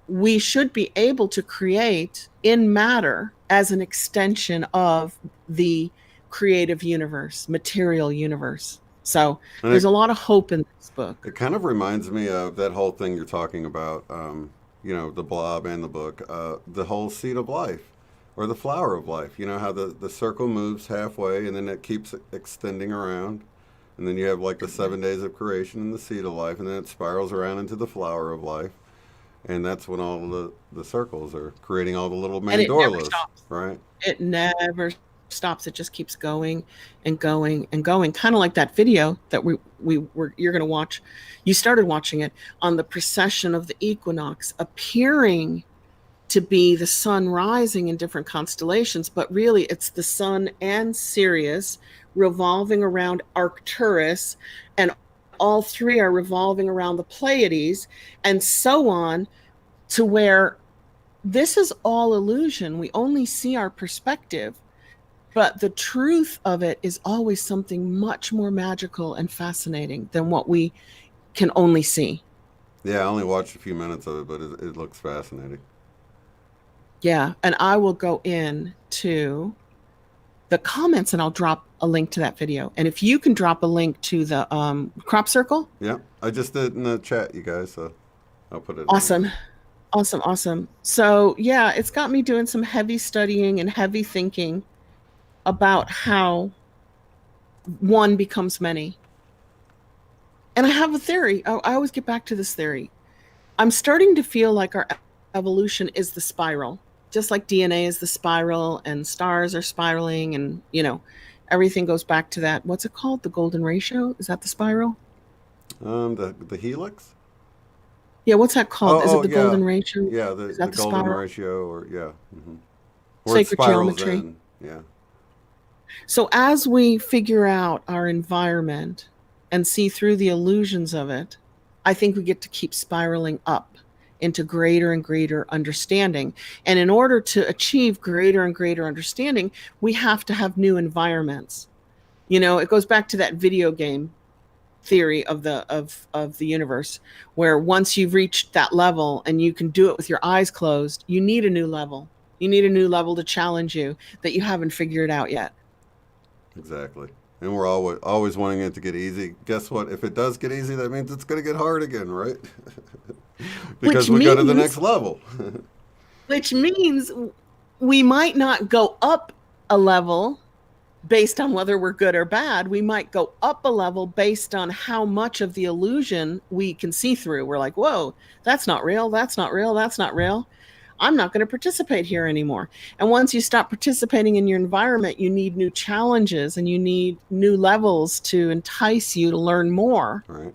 S2: we should be able to create in matter as an extension of the creative universe, material universe. So
S1: And
S2: there's a lot of hope in this book.
S1: it kind of reminds me of that whole thing you're talking about, the blob and the book, the whole seed of life or the flower of life. You know how the circle moves halfway and then it keeps extending around. And then you have like the 7 days of creation and the seed of life, and then it spirals around into the flower of life. And that's when all the circles are creating all the little
S2: And it never
S1: mandolas,
S2: stops.
S1: right?
S2: It never stops. It just keeps going and going and going. Kind of like that video that you're going to watch. You started watching it on the precession of the equinox, appearing to be the sun rising in different constellations, but really it's the sun and Sirius revolving around Arcturus, and all three are revolving around the Pleiades, and so on, to where this is all illusion. We only see our perspective, but the truth of it is always something much more magical and fascinating than what we can only see.
S1: Yeah, I only watched a few minutes of it, but it looks fascinating.
S2: Yeah, and I will go in to the comments and I'll drop a link to that video. And if you can drop a link to the crop circle.
S1: Yeah, I just did in the chat, you guys, so I'll put it
S2: Awesome.
S1: in.
S2: Awesome. Awesome. So, yeah, it's got me doing some heavy studying and heavy thinking about how one becomes many. And I have a theory. I always get back to this theory. I'm starting to feel like our evolution is the spiral, just like DNA is the spiral and stars are spiraling, and, everything goes back to that. What's it called? The golden ratio? Is that the spiral?
S1: The helix?
S2: Yeah, what's that called? Is it the
S1: yeah.
S2: golden ratio?
S1: Yeah,
S2: Is
S1: the
S2: that the
S1: golden
S2: spiral?
S1: ratio, or yeah. Mm-hmm. Where it
S2: Sacred
S1: spirals
S2: geometry.
S1: in. Yeah.
S2: So as we figure out our environment and see through the illusions of it, I think we get to keep spiraling up into greater and greater understanding. And in order to achieve greater and greater understanding, we have to have new environments. It goes back to that video game theory of the universe, where once you've reached that level and you can do it with your eyes closed, you need a new level. You need a new level to challenge you that you haven't figured out yet.
S1: Exactly. And we're always wanting it to get easy. Guess what? If it does get easy, that means it's going to get hard again, right? Because we go to the next level.
S2: Which means we might not go up a level based on whether we're good or bad. We might go up a level based on how much of the illusion we can see through. We're like, whoa, that's not real. That's not real. That's not real. I'm not going to participate here anymore. And once you stop participating in your environment, you need new challenges and you need new levels to entice you to learn more.
S1: Right.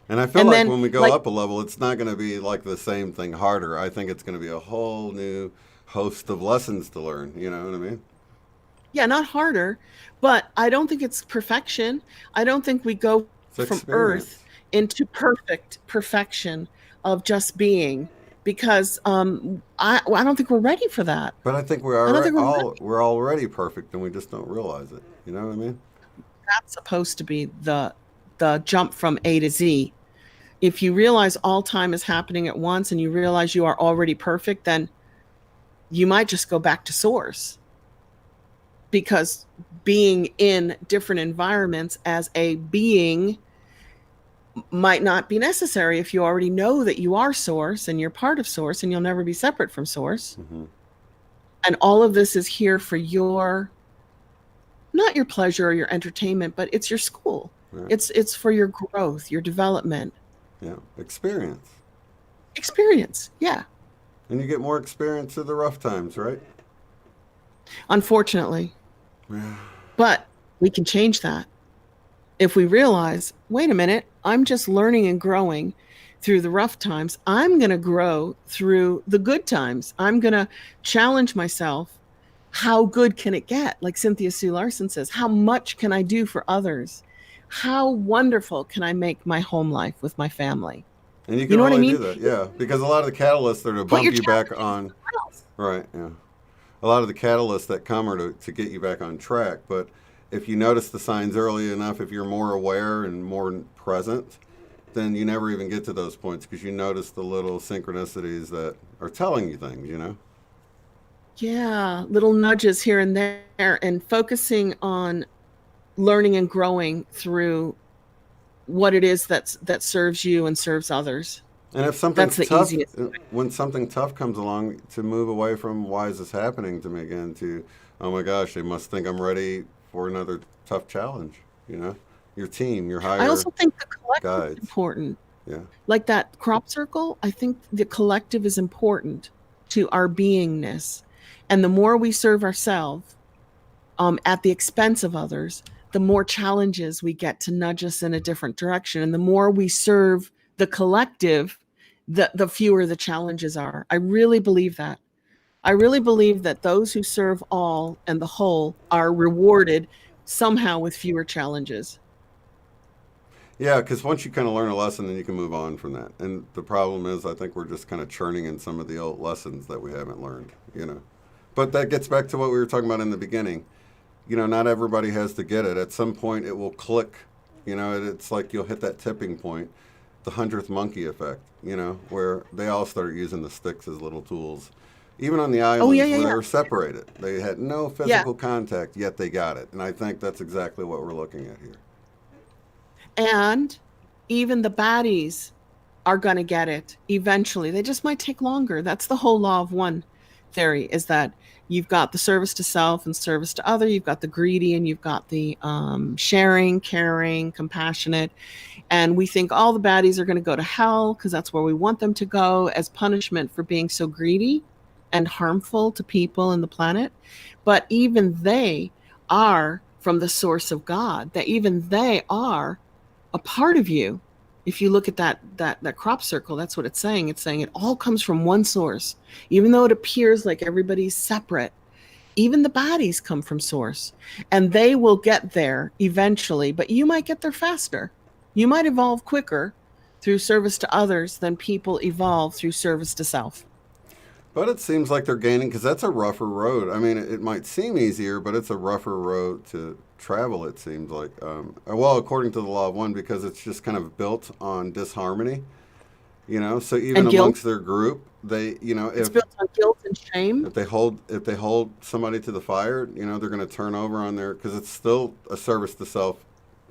S1: And I feel like when we go up a level, it's not going to be like the same thing harder. I think it's going to be a whole new host of lessons to learn. You know what I mean?
S2: Yeah, not harder, but I don't think it's perfection. I don't think we go from Earth into perfection of just being, because I don't think we're ready for that.
S1: But I think we're already perfect and we just don't realize it. You know what I mean?
S2: That's supposed to be the jump from A to Z. If you realize all time is happening at once and you realize you are already perfect, then you might just go back to source. Because being in different environments as a being might not be necessary if you already know that you are source and you're part of source and you'll never be separate from source.
S1: Mm-hmm.
S2: And all of this is here for not your pleasure or your entertainment, but it's your school. Yeah. It's for your growth, your development.
S1: Yeah. Experience.
S2: Yeah.
S1: And you get more experience through the rough times, right?
S2: Unfortunately.
S1: Yeah.
S2: But we can change that if we realize, wait a minute, I'm just learning and growing through the rough times. I'm going to grow through the good times. I'm going to challenge myself. How good can it get? Like Cynthia Sue Larson says, how much can I do for others? How wonderful can I make my home life with my family?
S1: And you
S2: You
S1: can
S2: know what I
S1: really do
S2: mean?
S1: that, yeah, because a lot of the catalysts are to
S2: Put
S1: bump
S2: your
S1: you back
S2: challenges
S1: on.
S2: somewhere else.
S1: Right, yeah. A lot of the catalysts that come are to get you back on track. But if you notice the signs early enough, if you're more aware and more present, then you never even get to those points because you notice the little synchronicities that are telling you things, you know?
S2: Yeah, little nudges here and there, and focusing on learning and growing through what it is that serves you and serves others.
S1: And if
S2: That's
S1: something's
S2: the
S1: tough,
S2: easiest.
S1: when something tough comes along, to move away from why is this happening to me again to, oh my gosh, they must think I'm ready for another tough challenge, you know? Your team, your
S2: I
S1: higher
S2: also think the collective is
S1: guides.
S2: important.
S1: Yeah.
S2: Like that crop circle, I think the collective is important to our beingness. And the more we serve ourselves at the expense of others, the more challenges we get to nudge us in a different direction. And the more we serve the collective, the fewer the challenges are. I really believe that. I really believe that those who serve all and the whole are rewarded somehow with fewer challenges.
S1: Yeah, because once you kind of learn a lesson, then you can move on from that. And the problem is, I think we're just kind of churning in some of the old lessons that we haven't learned, you know. But that gets back to what we were talking about in the beginning. You know, not everybody has to get it. At some point, it will click. You know, it's like you'll hit that tipping point, the hundredth monkey effect, you know, where they all start using the sticks as little tools. Even on the
S2: Oh, yeah,
S1: islands
S2: yeah,
S1: where they
S2: yeah.
S1: were separated, they had no
S2: Yeah.
S1: physical contact, yet they got it. And I think that's exactly what we're looking at here.
S2: And even the baddies are going to get it eventually. They just might take longer. That's the whole law of one theory, is that you've got the service to self and service to other. You've got the greedy and you've got the sharing, caring, compassionate. And we think all the baddies are going to go to hell because that's where we want them to go as punishment for being so greedy and harmful to people and the planet. But even they are from the source of God, that even they are a part of you. If you look at that crop circle, that's what it's saying. It's saying it all comes from one source. Even though it appears like everybody's separate, even the bodies come from source, and they will get there eventually, but you might get there faster. You might evolve quicker through service to others than people evolve through service to self.
S1: But it seems like they're gaining because that's a rougher road. I mean, it might seem easier, but it's a rougher road to travel. It seems like, well, according to the law of one, because it's just kind of built on disharmony. You know, so even
S2: And guilt.
S1: amongst their group, they, you know,
S2: It's built on guilt and shame.
S1: if they hold somebody to the fire, you know, they're going to turn over on their because it's still a service to self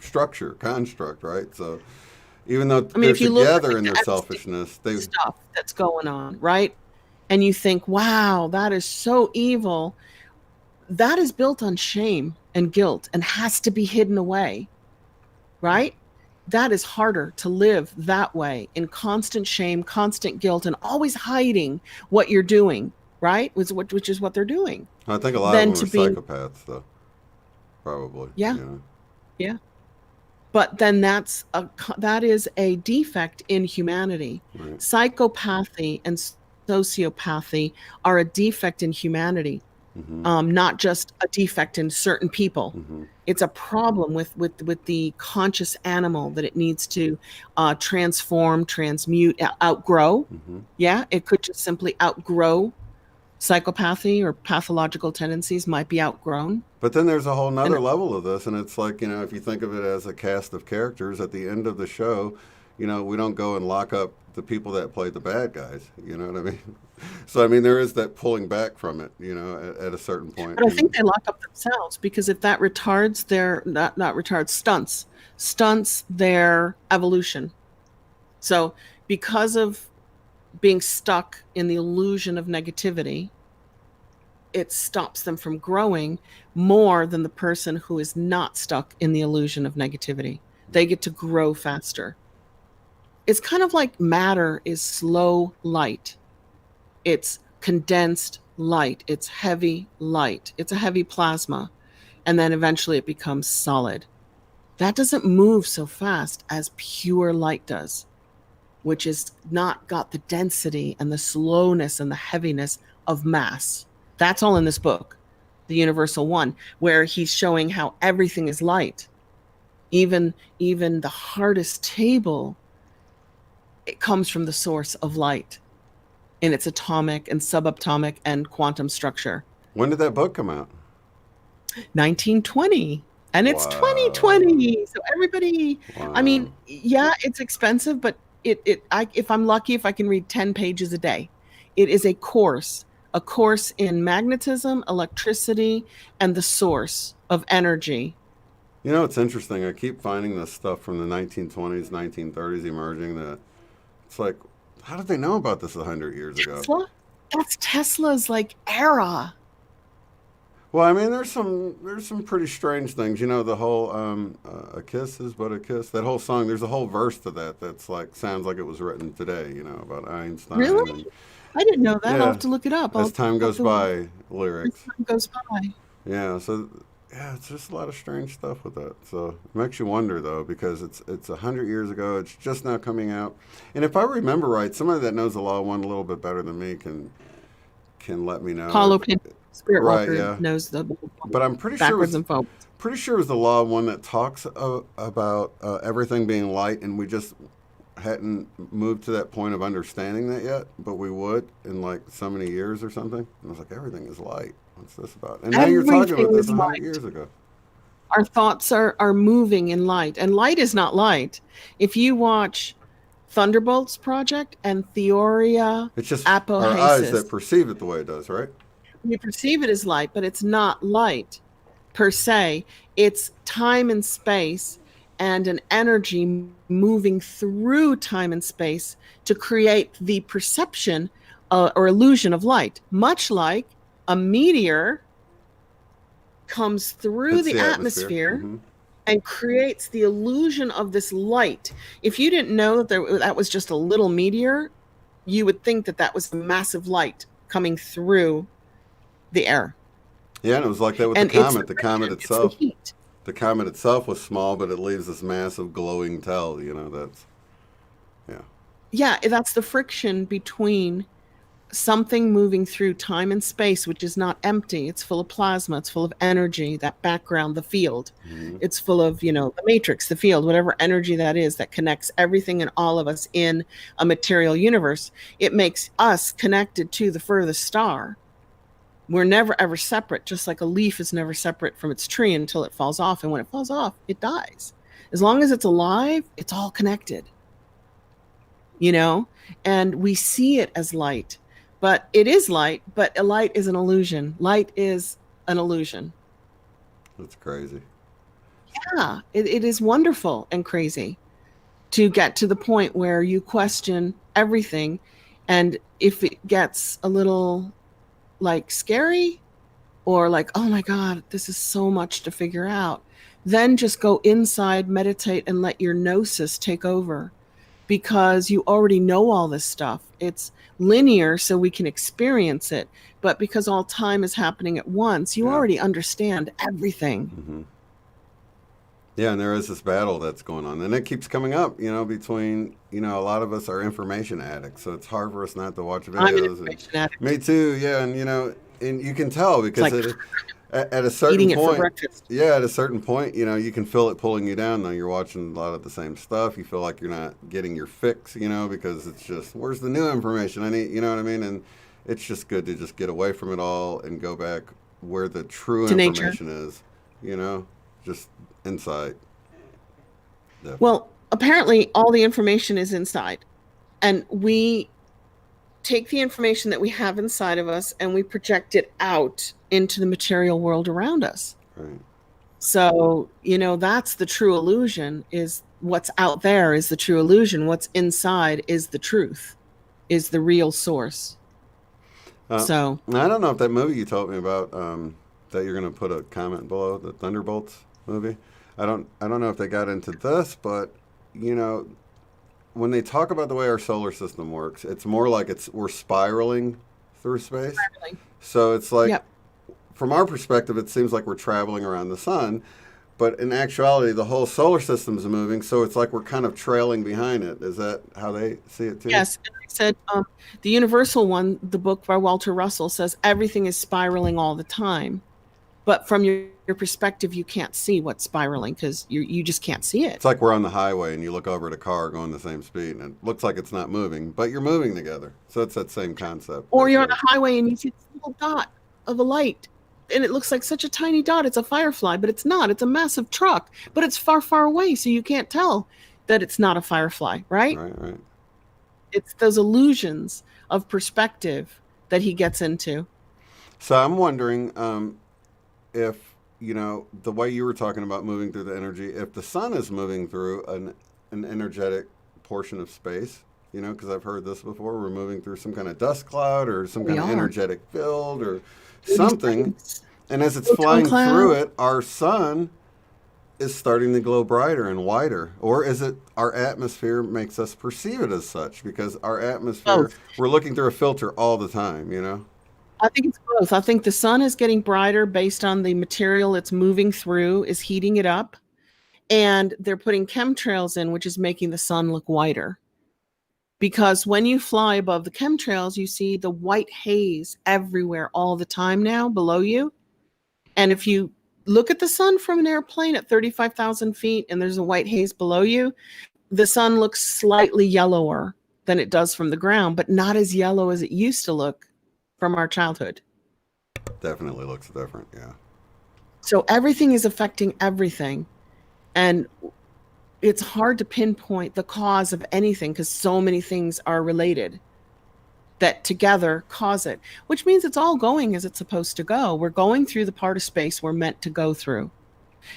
S1: structure construct, right? So even though
S2: I mean,
S1: they're
S2: if you look
S1: together
S2: like
S1: in
S2: the
S1: their
S2: Epstein
S1: selfishness, they
S2: stuff that's going on, right? And you think, wow, that is so evil. That is built on shame and guilt and has to be hidden away, right? That is harder to live that way in constant shame, constant guilt, and always hiding what you're doing, right? Which is what they're doing.
S1: I think a lot of
S2: Than
S1: them are
S2: to being,
S1: psychopaths, though. Probably,
S2: yeah,
S1: you know.
S2: yeah. But then that is a defect in humanity.
S1: Right.
S2: Psychopathy and sociopathy are a defect in humanity,
S1: Mm-hmm.
S2: not just a defect in certain people.
S1: Mm-hmm.
S2: It's a problem with the conscious animal that it needs to transform, transmute, outgrow.
S1: Mm-hmm.
S2: Yeah, it could just simply outgrow psychopathy, or pathological tendencies might be outgrown.
S1: But then there's a whole
S2: And
S1: nother level of this, and it's like, you know, if you think of it as a cast of characters, at the end of the show, you know, we don't go and lock up the people that played the bad guys. You know what I mean? So, I mean, there is that pulling back from it, you know, at a certain point.
S2: but I think they lock up themselves, because if that retards their not retards stunts their evolution. So because of being stuck in the illusion of negativity, it stops them from growing more than the person who is not stuck in the illusion of negativity. They get to grow faster. It's kind of like matter is slow light. It's condensed light. It's heavy light. It's a heavy plasma. and then eventually it becomes solid. That doesn't move so fast as pure light does, which is not got the density and the slowness and the heaviness of mass. That's all in this book, The Universal One, where he's showing how everything is light. Even the hardest table, it comes from the source of light in its atomic and subatomic and quantum structure.
S1: When did that book come out?
S2: 1920. And it's 2020. So everybody, I mean, yeah, it's expensive, but if I'm lucky, if I can read 10 pages a day, it is a course in magnetism, electricity, and the source of energy.
S1: You know, it's interesting. I keep finding this stuff from the 1920s, 1930s emerging that it's like, how did they know about this 100 years ago?
S2: Tesla? That's Tesla's like era.
S1: Well, I mean, there's some pretty strange things. You know, the whole "A kiss is but a kiss." That whole song. There's a whole verse to that that's like sounds like it was written today. You know, about Einstein.
S2: Really?
S1: And,
S2: I didn't know that.
S1: yeah,
S2: I'll have to look it up.
S1: as time goes by, lyrics.
S2: As time goes by.
S1: Yeah. So yeah, it's just a lot of strange stuff with that. So it makes you wonder though, because it's 100 years ago. It's just now coming out. And if I remember right, somebody that knows the Law One a little bit better than me can let me know.
S2: Paulo Pinto, Spirit
S1: Right,
S2: Walker,
S1: yeah.
S2: knows the
S1: But I'm pretty
S2: backwards
S1: sure
S2: and forwards.
S1: it was the Law One that talks about everything being light, and we just hadn't moved to that point of understanding that yet, but we would in like so many years or something. And I was like, everything is light. What's this about? And now you're talking about
S2: Everything
S1: this
S2: is
S1: 100
S2: light.
S1: years ago.
S2: Our thoughts are moving in light, and light is not light. If you watch Thunderbolts Project and Theoria
S1: It's just our eyes that
S2: Apohasis,
S1: perceive it the way it does, right?
S2: we perceive it as light, but it's not light per se. It's time and space and an energy moving through time and space to create the perception or illusion of light, much like a meteor comes through
S1: Hits
S2: the atmosphere
S1: Mhm.
S2: and creates the illusion of this light. If you didn't know that was just a little meteor, you would think that was a massive light coming through the air.
S1: Yeah, and it was like that with
S2: And
S1: the comet. The comet
S2: it's the
S1: itself.
S2: heat.
S1: The comet itself was small, but it leaves this massive glowing tail. You know, that's yeah.
S2: Yeah, that's the friction between something moving through time and space, which is not empty. It's full of plasma. It's full of energy, that background, the field.
S1: Mhm.
S2: It's full of, the matrix, the field, whatever energy that is that connects everything and all of us in a material universe. It makes us connected to the furthest star. We're never ever separate, just like a leaf is never separate from its tree until it falls off. And when it falls off, it dies. As long as it's alive, it's all connected. And we see it as light. But it is light, but a light is an illusion. Light is an illusion.
S1: That's crazy.
S2: Yeah, it is wonderful and crazy to get to the point where you question everything. And if it gets a little like scary or like, oh my God, this is so much to figure out, then just go inside, meditate, and let your gnosis take over. Because you already know all this stuff. It's linear so we can experience it. But because all time is happening at once, you already understand everything.
S1: Mm-hmm. Yeah, and there is this battle that's going on. And it keeps coming up, between, a lot of us are information addicts. So it's hard for us not to watch videos.
S2: I'm an information addict.
S1: Me too, yeah. And, and you can tell because
S2: It's
S1: at a certain
S2: eating it for
S1: point,
S2: breakfast.
S1: yeah, at a certain point, you can feel it pulling you down. Though you're watching a lot of the same stuff, you feel like you're not getting your fix, because it's just where's the new information I need, you know what I mean? And it's just good to just get away from it all and go back where the true
S2: To
S1: information
S2: nature.
S1: is, just inside. Definitely.
S2: Well, apparently all the information is inside. And we take the information that we have inside of us and we project it out into the material world around us.
S1: Right.
S2: So, that's the true illusion, is what's out there is the true illusion. What's inside is the truth, is the real source. So
S1: I don't know if that movie you told me about, that you're going to put a comment below, the Thunderbolts movie. I don't know if they got into this, but when they talk about the way our solar system works, it's more like we're spiraling through space.
S2: Spiraling.
S1: So it's like
S2: Yep.
S1: from our perspective, it seems like we're traveling around the sun, but in actuality, the whole solar system is moving, so it's like we're kind of trailing behind it. Is that how they see it too?
S2: Yes, and I said the universal one, the book by Walter Russell, says everything is spiraling all the time. But from your perspective, you can't see what's spiraling because you just can't see it.
S1: It's like we're on the highway and you look over at a car going the same speed, and it looks like it's not moving, but you're moving together. So it's that same concept.
S2: Or you're on a highway and you see this little dot of a light, and it looks like such a tiny dot. It's a firefly, but it's not. It's a massive truck, but it's far, far away, so you can't tell that it's not a firefly, right?
S1: Right, right.
S2: It's those illusions of perspective that he gets into.
S1: So I'm wondering if, the way you were talking about moving through the energy, if the sun is moving through an energetic portion of space, because I've heard this before, we're moving through some kind of dust cloud or some kind of energetic field or something. And as it's flying through it, our sun is starting to glow brighter and whiter. Or is it our atmosphere makes us perceive it as such? Because our atmosphere, we're looking through a filter all the time,
S2: I think it's both. I think the sun is getting brighter based on the material it's moving through is heating it up. And they're putting chemtrails in, which is making the sun look whiter. Because when you fly above the chemtrails, you see the white haze everywhere all the time now below you. And if you look at the sun from an airplane at 35,000 feet and there's a white haze below you, the sun looks slightly yellower than it does from the ground, but not as yellow as it used to look from our childhood.
S1: Definitely looks different, yeah.
S2: So everything is affecting everything. And it's hard to pinpoint the cause of anything because so many things are related that together cause it, which means it's all going as it's supposed to go. We're going through the part of space we're meant to go through.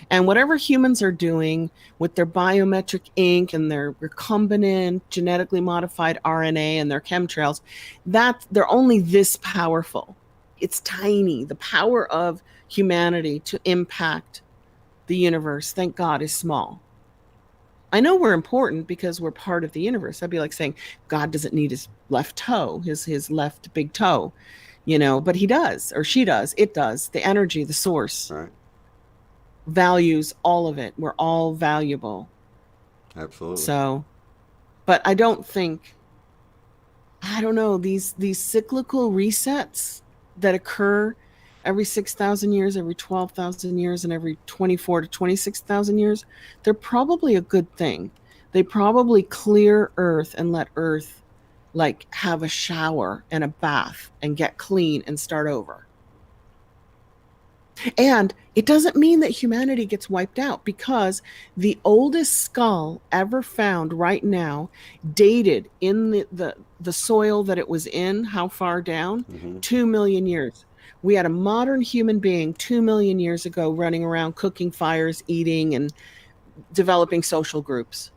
S2: And whatever humans are doing with their biometric ink and their recombinant genetically modified RNA and their chemtrails, they're only this powerful. It's tiny. The power of humanity to impact the universe, thank God, is small. I know we're important because we're part of the universe. That'd be like saying God doesn't need his left toe, his left big toe, but he does, or she does, it does. The energy, the source.
S1: Right.
S2: Values all of it. We're all valuable.
S1: Absolutely.
S2: So, but I don't know, these cyclical resets that occur every 6,000 years, every 12,000 years, and every 24 to 26,000 years, they're probably a good thing. They probably clear Earth and let Earth have a shower and a bath and get clean and start over. And it doesn't mean that humanity gets wiped out, because the oldest skull ever found right now, dated in the soil that it was in, how far down? 2 million years. We had a modern human being 2 million years ago running around cooking fires, eating, and developing social groups,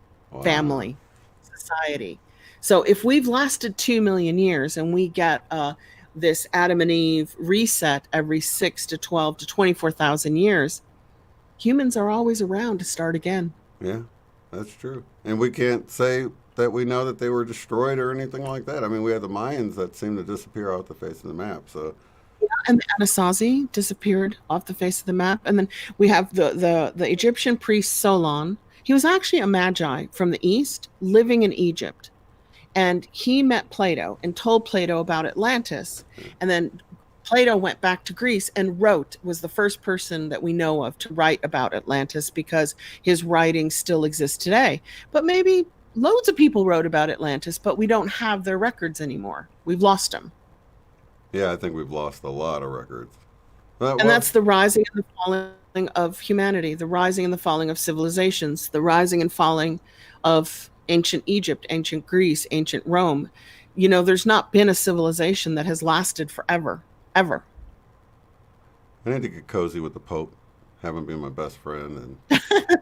S2: family, society. So if we've lasted 2 million years and we get this Adam and Eve reset every 6 to 12 to 24,000 years, humans are always around to start again.
S1: Yeah, that's true. And we can't say that we know that they were destroyed or anything like that. I mean, we had the Mayans that seemed to disappear off the face of the map. So,
S2: yeah, and the Anasazi disappeared off the face of the map. And then we have the Egyptian priest Solon. He was actually a magi from the east living in Egypt. And he met Plato and told Plato about Atlantis. And then Plato went back to Greece and was the first person that we know of to write about Atlantis, because his writings still exist today. But maybe loads of people wrote about Atlantis, but we don't have their records anymore. We've lost them.
S1: Yeah, I think we've lost a lot of records.
S2: And that's the rising and the falling of humanity, the rising and the falling of civilizations, the rising and falling of ancient Egypt, ancient Greece, ancient Rome. There's not been a civilization that has lasted forever, ever.
S1: I need to get cozy with the Pope, have him be my best friend, and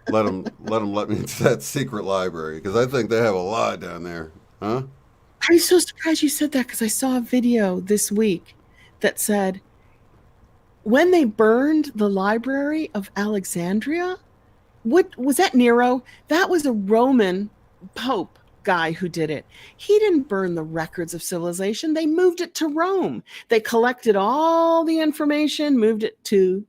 S1: let him let me into that secret library, because I think they have a lot down there. Huh?
S2: I'm so surprised you said that, because I saw a video this week that said when they burned the library of Alexandria, what was that, Nero? That was a Roman Pope guy who did it, he didn't burn the records of civilization. They moved it to Rome. They collected all the information, moved it to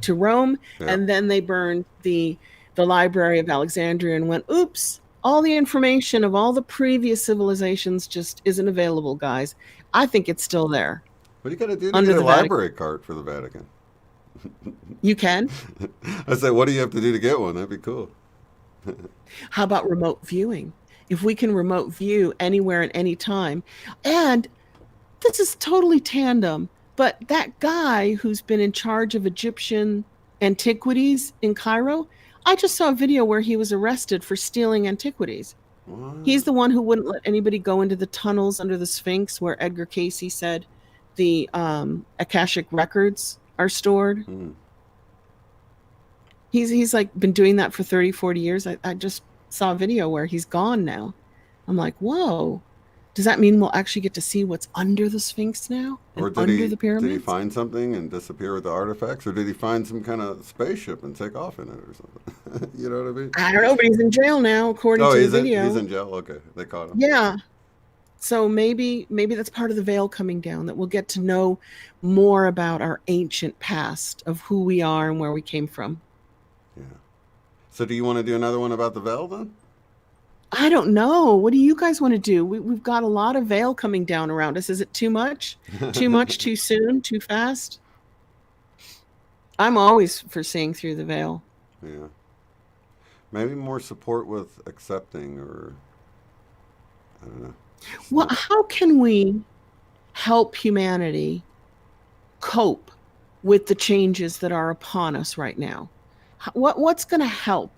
S2: Rome,
S1: Yeah.
S2: and then they burned the Library of Alexandria and went, oops, all the information of all the previous civilizations just isn't available, guys. I think it's still there.
S1: What do you got to do to
S2: Under
S1: get a
S2: the Vatican.
S1: library card for the Vatican?
S2: You can.
S1: I said, what do you have to do to get one? That'd be cool.
S2: How about remote viewing? If we can remote view anywhere at any time. And this is totally tandem, but that guy who's been in charge of Egyptian antiquities in Cairo, I just saw a video where he was arrested for stealing antiquities.
S1: What?
S2: He's the one who wouldn't let anybody go into the tunnels under the Sphinx where Edgar Cayce said the Akashic records are stored. He's like been doing that for 30, 40 years. I just saw a video where he's gone now. I'm like, whoa. Does that mean we'll actually get to see what's under the Sphinx now?
S1: Or
S2: and under the pyramids?
S1: Did he find something and disappear with the artifacts? Or did he find some kind of spaceship and take off in it or something? You know what I mean?
S2: I don't know, but he's in jail now, according to the video.
S1: He's in jail? Okay. They caught him.
S2: Yeah. So maybe that's part of the veil coming down, that we'll get to know more about our ancient past of who we are and where we came from.
S1: Yeah. So do you want to do another one about the veil then?
S2: I don't know. What do you guys want to do? We've got a lot of veil coming down around us. Is it too much? Too much, too soon, too fast? I'm always for seeing through the veil.
S1: Yeah. Maybe more support with accepting, or I don't know.
S2: Well, how can we help humanity cope with the changes that are upon us right now? What's going to help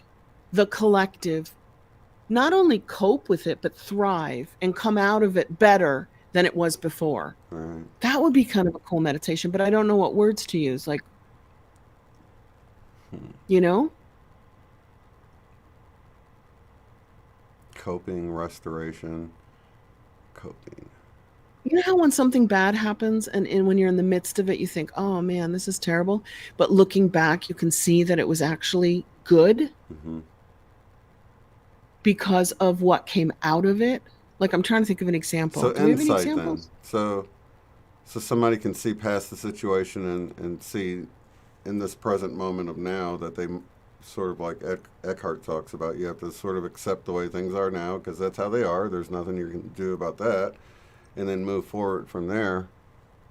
S2: the collective not only cope with it, but thrive and come out of it better than it was before?
S1: Right.
S2: That would be kind of a cool meditation, but I don't know what words to use. Like, you know?
S1: Coping, restoration, coping.
S2: You know how when something bad happens and when you're in the midst of it, you think, oh man, this is terrible. But looking back, you can see that it was actually good because of what came out of it. Like, I'm trying to think of an example.
S1: So
S2: Do we have any
S1: insight then.
S2: examples?
S1: So somebody can see past the situation and see in this present moment of now that they sort of, like Eckhart talks about, you have to sort of accept the way things are now because that's how they are. There's nothing you can do about that. And then move forward from there.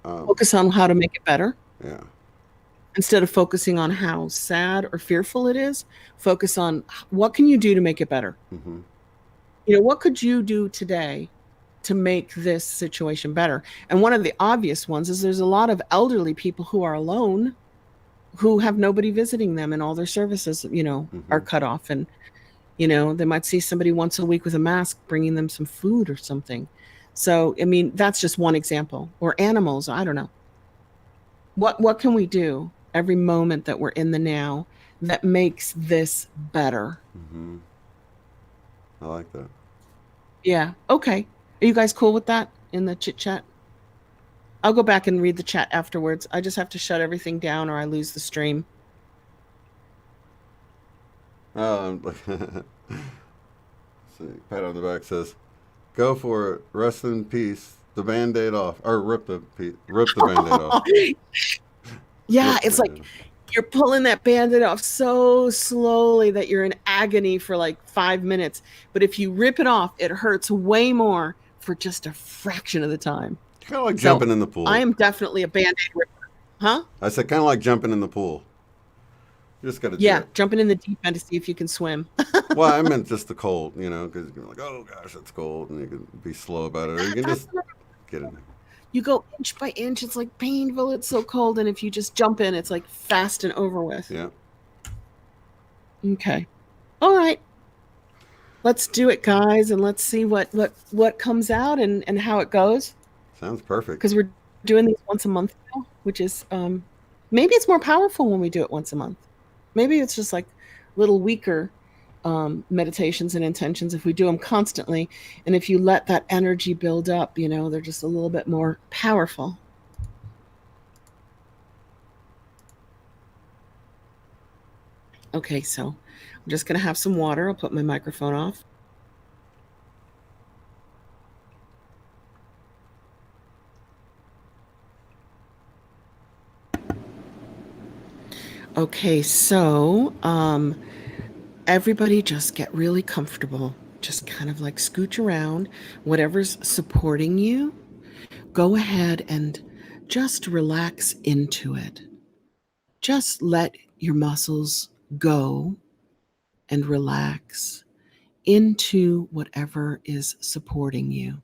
S2: Focus on how to make it better.
S1: Yeah.
S2: Instead of focusing on how sad or fearful it is, focus on what can you do to make it better.
S1: Mm-hmm.
S2: You know, what could you do today to make this situation better? And one of the obvious ones is there's a lot of elderly people who are alone, who have nobody visiting them, and all their services, you know, are cut off. And, you know, they might see somebody once a week with a mask bringing them some food or something. So, I mean, that's just one example. Or animals, I don't know. What can we do every moment that we're in the now that makes this better?
S1: Mm-hmm. I like that.
S2: Yeah. Okay. Are you guys cool with that in the chit chat? I'll go back and read the chat afterwards. I just have to shut everything down or I lose the stream.
S1: See, pat on the back says, "Go for it. Rest in peace. The Band-Aid off, or rip the Band-Aid off."
S2: Yeah,
S1: Rip
S2: it's
S1: the
S2: like
S1: Band-Aid.
S2: you're pulling that Band-Aid off so slowly that you're in agony for like 5 minutes. But if you rip it off, it hurts way more for just a fraction of the time.
S1: Kind of like jumping in the pool.
S2: I am definitely a Band-Aid ripper. Huh?
S1: I said kind of like jumping in the pool. You just got to do
S2: Yeah,
S1: it.
S2: jumping in the deep end to see if you can swim.
S1: Well, I meant just the cold, you know, because you're like, oh gosh, it's cold, and you can be slow about it, or you can just get in there.
S2: You go inch by inch. It's like painful. It's so cold. And if you just jump in, it's like fast and over with.
S1: Yeah.
S2: Okay. All right. Let's do it, guys, and let's see what comes out and how it goes.
S1: Sounds perfect.
S2: Because we're doing these once a month now, which is maybe it's more powerful when we do it once a month. Maybe it's just like little weaker meditations and intentions if we do them constantly. And if you let that energy build up, you know, they're just a little bit more powerful. Okay, so I'm just going to have some water. I'll put my microphone off. Okay, so everybody just get really comfortable. Just kind of like scooch around. Whatever's supporting you, go ahead and just relax into it. Just let your muscles go and relax into whatever is supporting you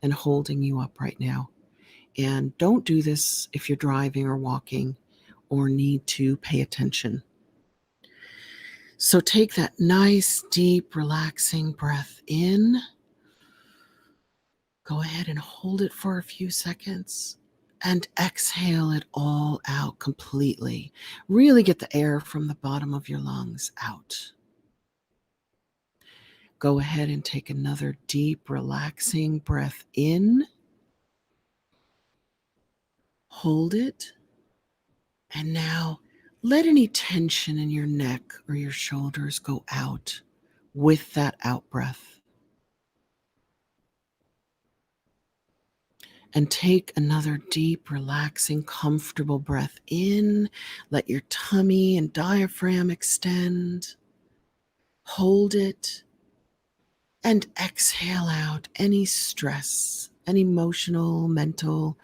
S2: and holding you up right now. And don't do this if you're driving or walking or need to pay attention. So take that nice, deep, relaxing breath in. Go ahead and hold it for a few seconds and exhale it all out completely. Really get the air from the bottom of your lungs out. Go ahead and take another deep, relaxing breath in. Hold it. And now let any tension in your neck or your shoulders go out with that out breath. And take another deep, relaxing, comfortable breath in. Let your tummy and diaphragm extend. Hold it. And exhale out any stress, any emotional, mental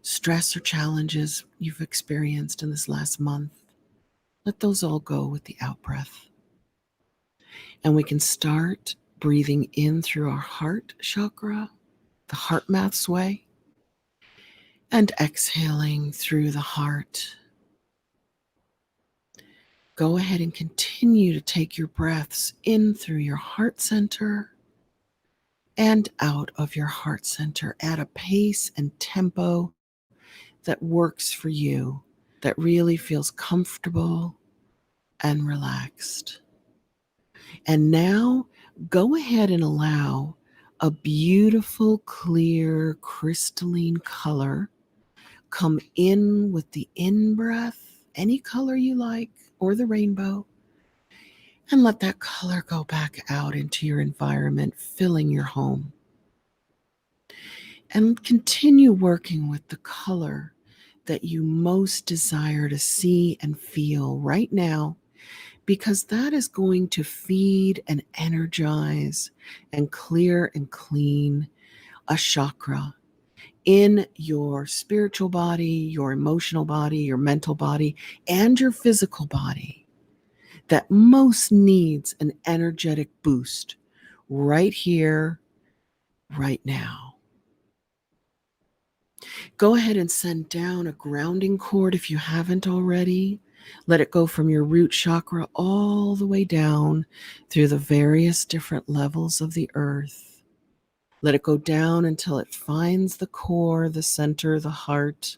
S2: stress or challenges you've experienced in this last month. Let those all go with the out breath. And we can start breathing in through our heart chakra, the heart math's way, and exhaling through the heart. Go ahead and continue to take your breaths in through your heart center and out of your heart center at a pace and tempo that works for you, that really feels comfortable and relaxed. And now go ahead and allow a beautiful, clear, crystalline color come in with the in-breath, any color you like, or the rainbow, and let that color go back out into your environment, filling your home. And continue working with the color that you most desire to see and feel right now, because that is going to feed and energize and clear and clean a chakra in your spiritual body, your emotional body, your mental body, and your physical body that most needs an energetic boost right here, right now. Go ahead and send down a grounding cord if you haven't already. Let it go from your root chakra all the way down through the various different levels of the earth. Let it go down until it finds the core, the center, the heart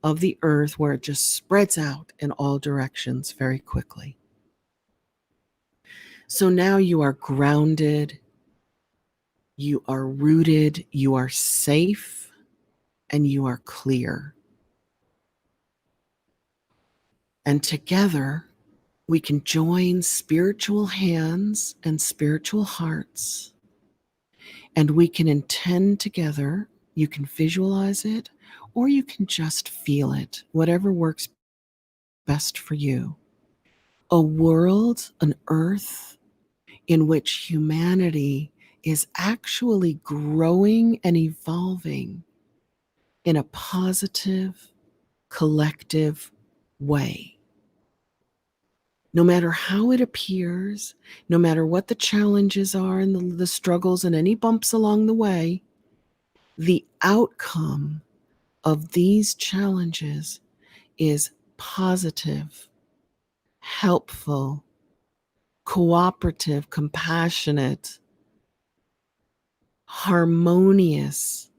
S2: of the earth, where it just spreads out in all directions very quickly. So now you are grounded, you are rooted, you are safe, and you are clear. And together, we can join spiritual hands and spiritual hearts, and we can intend together. You can visualize it, or you can just feel it, whatever works best for you. A world, an earth, in which humanity is actually growing and evolving in a positive, collective way. No matter how it appears, no matter what the challenges are and the struggles and any bumps along the way, the outcome of these challenges is positive, helpful, cooperative, compassionate, harmonious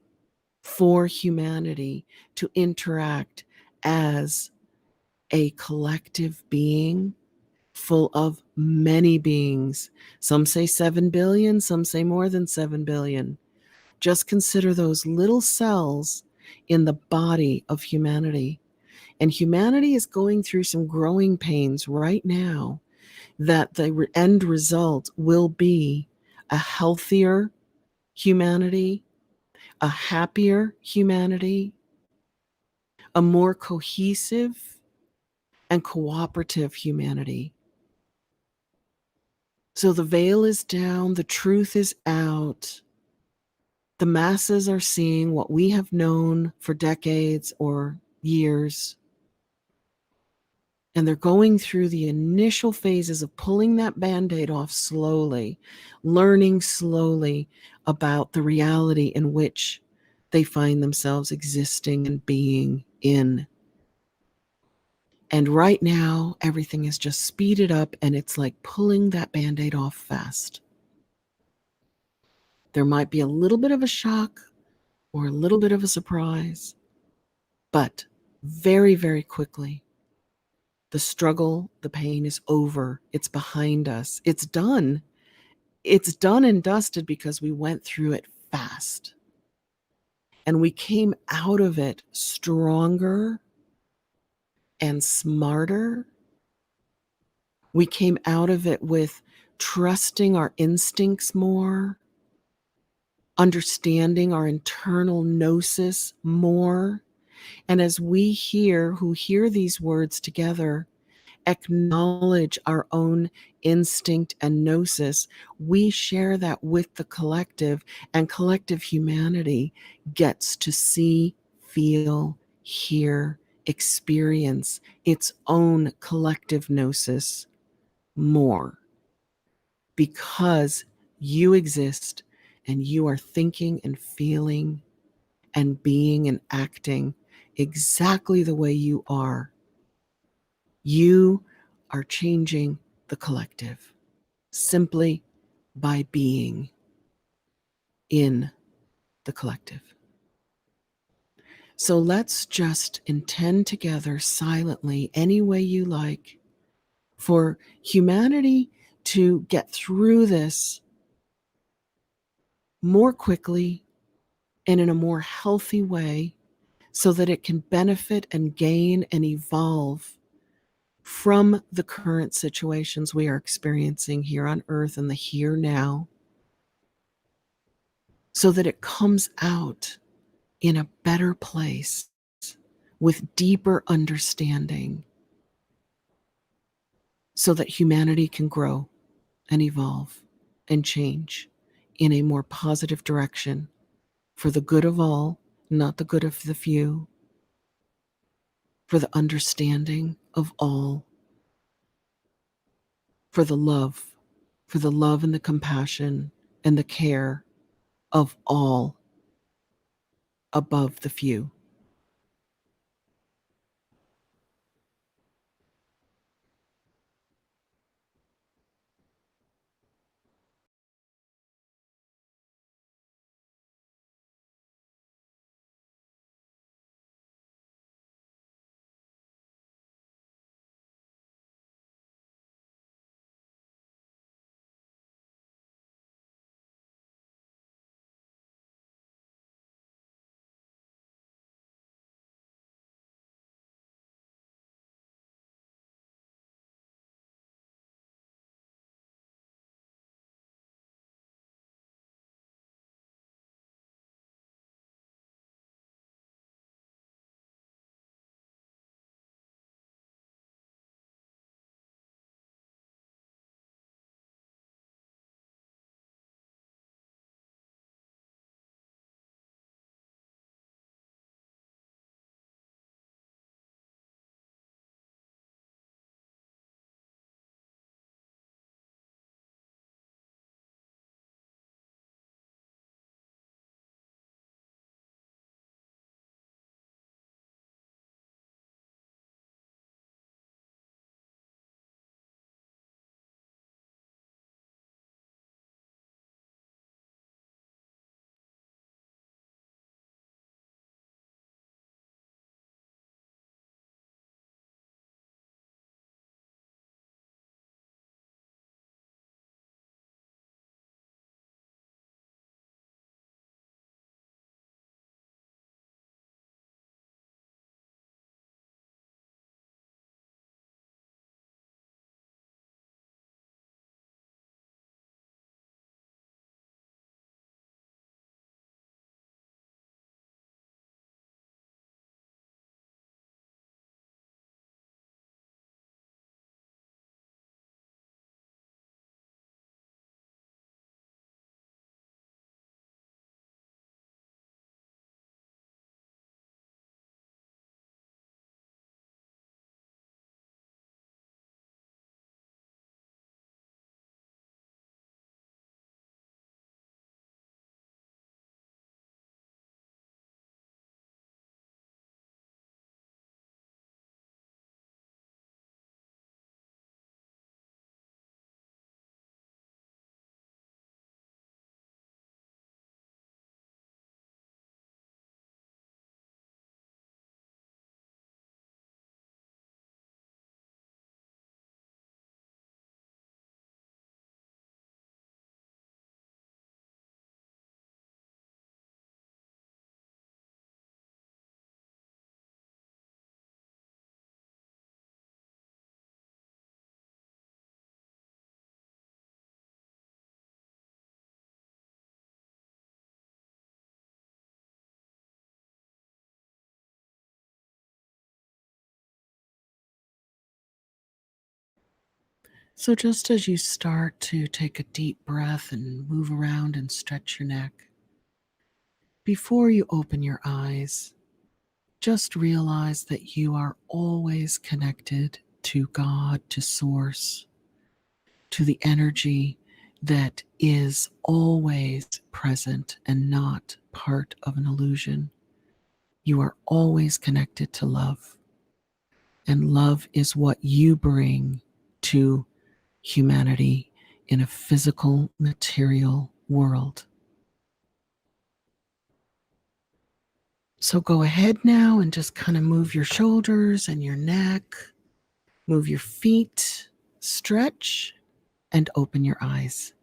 S2: for humanity to interact as a collective being full of many beings. Some say 7 billion, some say more than 7 billion. Just consider those little cells in the body of humanity. And humanity is going through some growing pains right now, that the end result will be a healthier humanity, a happier humanity, a more cohesive, and cooperative humanity. So the veil is down, the truth is out. The masses are seeing what we have known for decades or years. And they're going through the initial phases of pulling that Band-Aid off slowly, learning slowly about the reality in which they find themselves existing and being in. And right now, everything is just speeded up, and it's like pulling that Band-Aid off fast. There might be a little bit of a shock or a little bit of a surprise, but very, very quickly, the struggle, the pain is over. It's behind us. It's done. It's done and dusted because we went through it fast. And we came out of it stronger and smarter. We came out of it with trusting our instincts more, understanding our internal gnosis more. And as we who hear these words together, acknowledge our own instinct and gnosis, we share that with the collective, and collective humanity gets to see, feel, hear, experience its own collective gnosis more, because you exist and you are thinking and feeling and being and acting exactly the way you are. You are changing the collective simply by being in the collective. So let's just intend together silently, any way you like, for humanity to get through this more quickly and in a more healthy way, so that it can benefit and gain and evolve from the current situations we are experiencing here on Earth in the here now, so that it comes out in a better place with deeper understanding, so that humanity can grow and evolve and change in a more positive direction for the good of all, not the good of the few, for the understanding of all, for the love, and the compassion and the care of all above the few. So, just as you start to take a deep breath and move around and stretch your neck, before you open your eyes, just realize that you are always connected to God, to Source, to the energy that is always present and not part of an illusion. You are always connected to love, and love is what you bring to humanity in a physical, material world. So go ahead now and just kind of move your shoulders and your neck, move your feet, stretch, and open your eyes.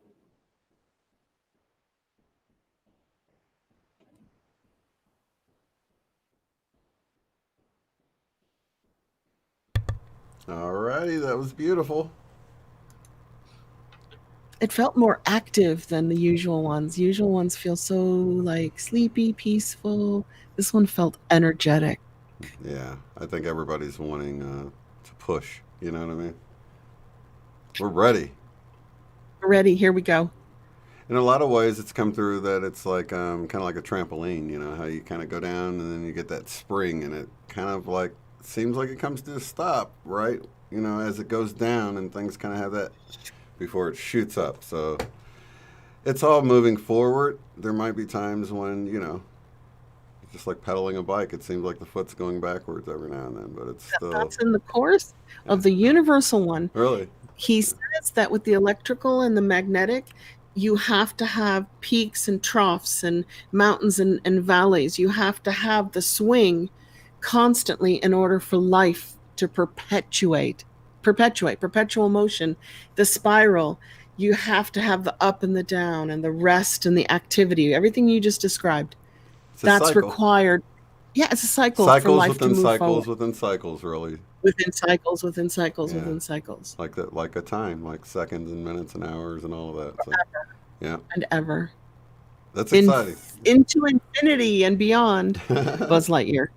S1: All righty, that was beautiful.
S2: It felt more active than the usual ones. Usual ones feel so like sleepy, peaceful. This one felt energetic.
S1: Yeah, I think everybody's wanting to push. You know what I mean? We're ready.
S2: Ready, here we go.
S1: In a lot of ways, it's come through that it's like kind of like a trampoline. You know how you kind of go down and then you get that spring, and it kind of like seems like it comes to a stop, right? You know, as it goes down, and things kind of have that before it shoots up. So it's all moving forward. There might be times when, you know, just like pedaling a bike, it seems like the foot's going backwards every now and then, but it's still.
S2: That's in the course of the universal one.
S1: Really?
S2: He says that with the electrical and the magnetic, you have to have peaks and troughs and mountains and valleys. You have to have the swing constantly in order for life to perpetual motion, the spiral. You have to have the up and the down and the rest and the activity, everything you just described. That's cycle. Required. Yeah, it's a cycle for life to move
S1: cycles
S2: forward.
S1: within cycles, really.
S2: Within cycles, within cycles, within cycles.
S1: Like that, like a time, like seconds and minutes and hours and all of that. So, yeah.
S2: And ever.
S1: That's exciting.
S2: Into infinity and beyond. Buzz Lightyear.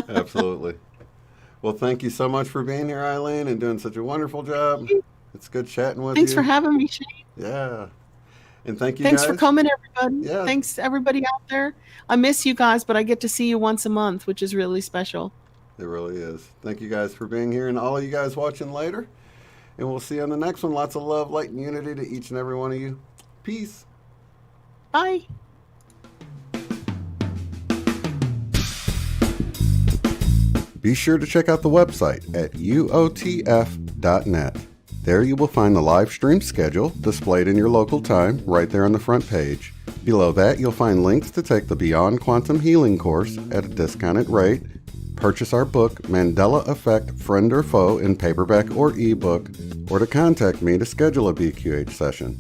S1: Absolutely. Well, thank you so much for being here, Eileen, and doing such a wonderful job. It's good chatting with you.
S2: Thanks for having me, Shane.
S1: Yeah. And thank you
S2: Thanks
S1: guys.
S2: for coming, everybody.
S1: Yeah.
S2: Thanks, everybody out there. I miss you guys, but I get to see you once a month, which is really special.
S1: It really is. Thank you guys for being here, and all of you guys watching later. And we'll see you on the next one. Lots of love, light, and unity to each and every one of you. Peace.
S2: Bye.
S1: Be sure to check out the website at uotf.net. There you will find the live stream schedule displayed in your local time right there on the front page. Below that, you'll find links to take the Beyond Quantum Healing course at a discounted rate, purchase our book, Mandela Effect, Friend or Foe, in paperback or ebook, or to contact me to schedule a BQH session.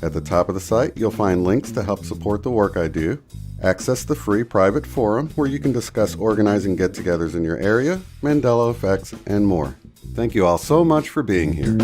S1: At the top of the site, you'll find links to help support the work I do, access the free private forum where you can discuss organizing get-togethers in your area, Mandela effects, and more. Thank you all so much for being here.